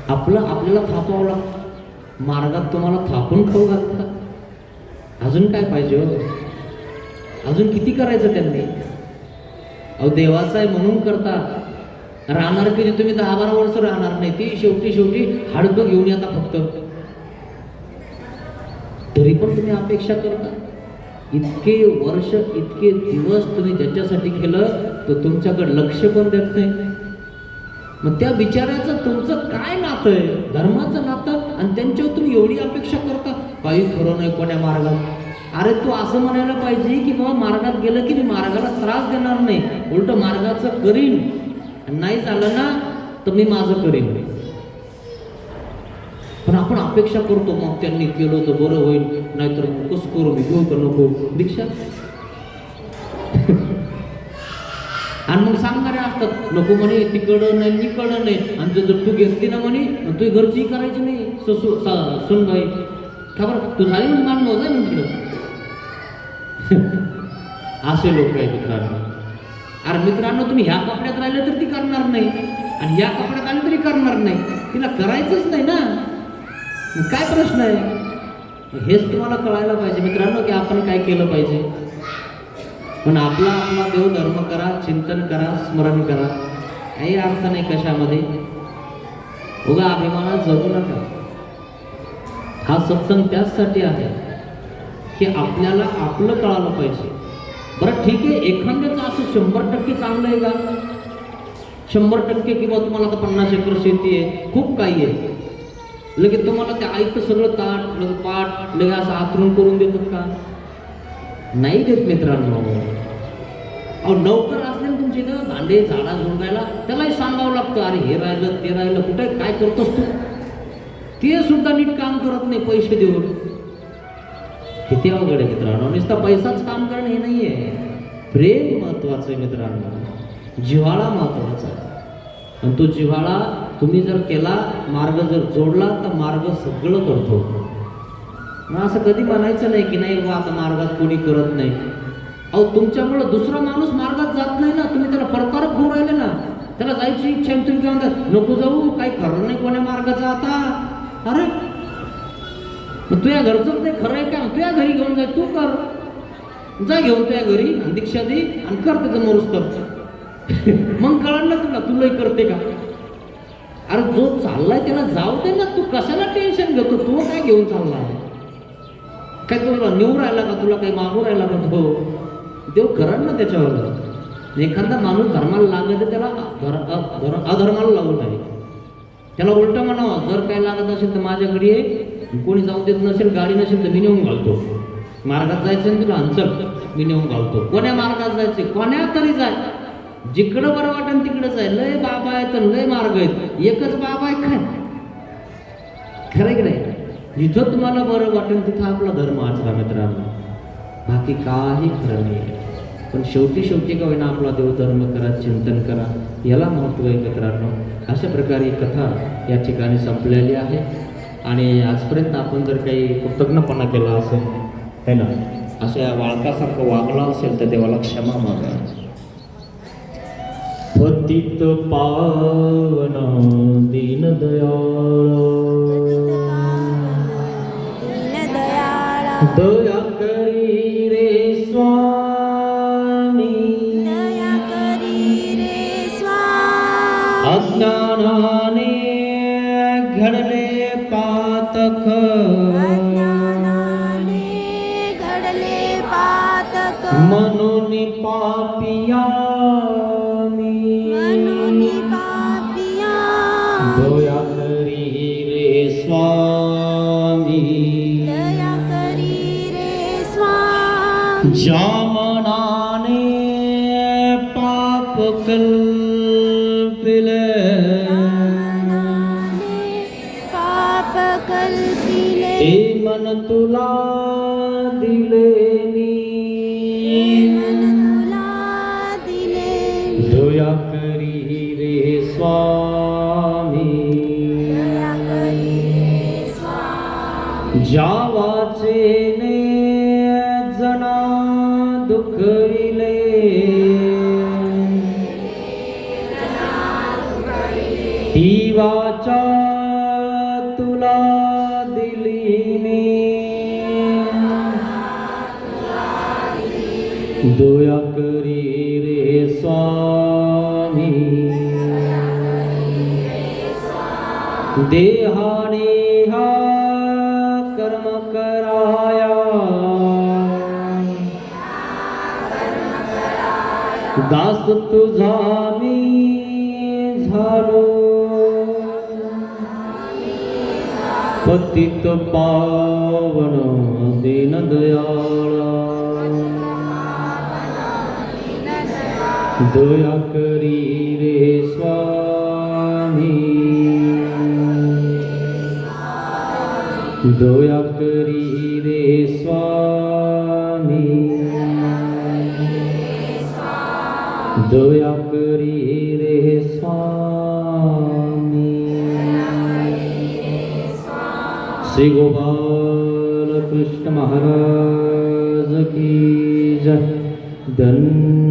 आपल्याला थापावं लागतं. मार्गात तुम्हाला थापून खाऊ घालतात. अजून काय पाहिजे हो? अजून किती करायचं त्यांनी? अहो देवाचा आहे म्हणून करतात. राहणार की तुम्ही 10-12 वर्ष राहणार नाही, ती शेवटी हाडकं घेऊन येता फक्त. तरी पण तुम्ही अपेक्षा करता. इतके वर्ष इतके दिवस तुम्ही ज्याच्यासाठी केलं तर तुमच्याकडे लक्ष पण देत नाही. मग त्या बिचाऱ्याचं तुमचं काय नातं आहे? धर्माचं नातं, आणि त्यांच्यावर तुम्ही एवढी अपेक्षा करता. काही खरं नाही कोण्या मार्गात. अरे तू असं म्हणायला पाहिजे की बाबा मार्गात गेलं की मी मार्गाला त्रास देणार नाही, उलट मार्गाचं करीन, नाही झालं ना तर मी माझं करीन. पण आपण अपेक्षा करतो मग त्यांनी केलं तर बरं होईल, नाहीतर मग कसं करू, मी घेऊ का नको दीक्षा. आणि मग सांगणारे असतात नको म्हणे, तिकडं नाही निकडं नाही, आणि जर तू घेतली ना म्हणे तू घरची करायची नाही सुन बाई खबर तू झाली म्हणून मान मोजाय म्हणते. असे लोक आहेत मित्रांनो. अरे मित्रांनो, तुम्ही ह्या कपड्यात राहिले तर ती करणार नाही, आणि या कपड्यात आले तरी करणार नाही. तिला करायचंच नाही ना, काय प्रश्न आहे? हेच तुम्हाला कळायला पाहिजे मित्रांनो की आपण काय केलं पाहिजे. पण आपला देव धर्म करा, चिंतन करा, स्मरण करा, काही अर्थ नाही कशामध्ये. उगा अभिमानात जगू नका. हा सत्संग त्याचसाठी आहे की आपल्याला आपलं कळालं पाहिजे. बरं ठीक आहे, एखाद्याचं असं 100% चांगलं आहे का? 100% किंवा तुम्हाला आता 50 एकर शेती आहे, खूप काही आहे, लगेच तुम्हाला ते ऐकतं सगळं ताट लगेच पाठ लगेच असं आतरून करून देतात का? नाही देत मित्रांनो. अहो नौकर असले ना तुमचे ना भांडे झाडा झुंगायला, त्यालाही सांगावं लागतं, अरे हे राहिलं ते राहिलं, कुठे काय करतोस तू? ते सुद्धा नीट काम करत नाही पैसे देऊन. किती अवघड आहे मित्रांनो. नुसता पैसाच काम करणं हे नाही आहे. प्रेम महत्वाचं आहे मित्रांनो, जिव्हाळा महत्वाचा आहे. आणि तो जिव्हाळा तुम्ही जर केला, मार्ग जर जोडला तर मार्ग सगळं करतो. मग असं कधी म्हणायचं नाही की नाही बा आता मार्गात कोणी करत नाही. अहो तुमच्यामुळं दुसरा माणूस मार्गात जात नाही ना, तुम्ही त्याला परतारक होऊ राहिले ना. त्याला जायची इच्छा आहे, तुम्ही काय म्हणतात नको जाऊ, काही खरं नाही कोण्या मार्गाचा आता. अरे मग तुझ्या घरचंच नाही खरं आहे का? तुझ्या घरी घेऊन जाय, तू कर, जा घेऊन तुझ्या घरी आणि दीक्षा दे आणि कर त्याचं मोरूस कर. मग कळलं ना तुला, तुलाही करते का? अरे जो चाललाय त्याला जाऊ दे ना, तू कशाला टेन्शन घेतो? तू काय घेऊन चाललाय? काय तुला निवड राहिला का? तुला काही मागू राहिला का? तो देव करण ना त्याच्यावर. एखादा माणूस धर्माला लागत त्याला अधर्माला लागू नये. त्याला उलट म्हणावं, जर काय लागत असेल तर माझ्याकडे ये, कोणी जाऊ देत नसेल, गाडी नसेल तर मी नेऊन घालतो. मार्गात जायचं तुला अंचल, मी नेऊन घालतो. कोण्या मार्गात जायचे? कोण्या तरी जाय, जिकडं बरं वाटेल तिकडं जाय. लय बाबा आहेत, लय मार्ग आहेत, एकच बाबा आहे काय? खरं की नाही? जिथं तुम्हाला बरं वाटेल तिथं आपला धर्म आचरा मित्रांनो, बाकी काही खरं नाही. पण शेवटी का होईना आपला देवधर्म करा, चिंतन करा, याला महत्त्व आहे मित्रांनो. अशा प्रकारे कथा या ठिकाणी संपलेली आहे. आणि आजपर्यंत आपण जर काही कृतज्ञपणा केला असेल है ना, अशा बाळकासारखं वागला असेल तर देवाला क्षमा मागा. पतित पावन दीनदयाळ दया करी रे स्वामी, दया करी रे स्वामी. अज्ञानाने घडले पातक, अज्ञानाने घडले पातक. म्हणून पापिया म्हणून पापिया. दया करी रे स्वामी, दया करी रे स्वामी. ज्या मनाने पाप कल्पिले, पाप कल्पिले. ते मन तुला दिलेनी, मन तुला दिले. दया करी रे स्वामी, दया करी रे स्वामी. ज्या वाचेने जना दुखविले, ती वाचा दया करी रे स्वामी देहाने हा कर्म कराया दास तुझा मी झालो पतित पावन दीनदयाळा दया करी रे स्वामी दया करी रे स्वामी दया करी रे स्वामी श्री गोपाल कृष्ण महाराज की जय धन्य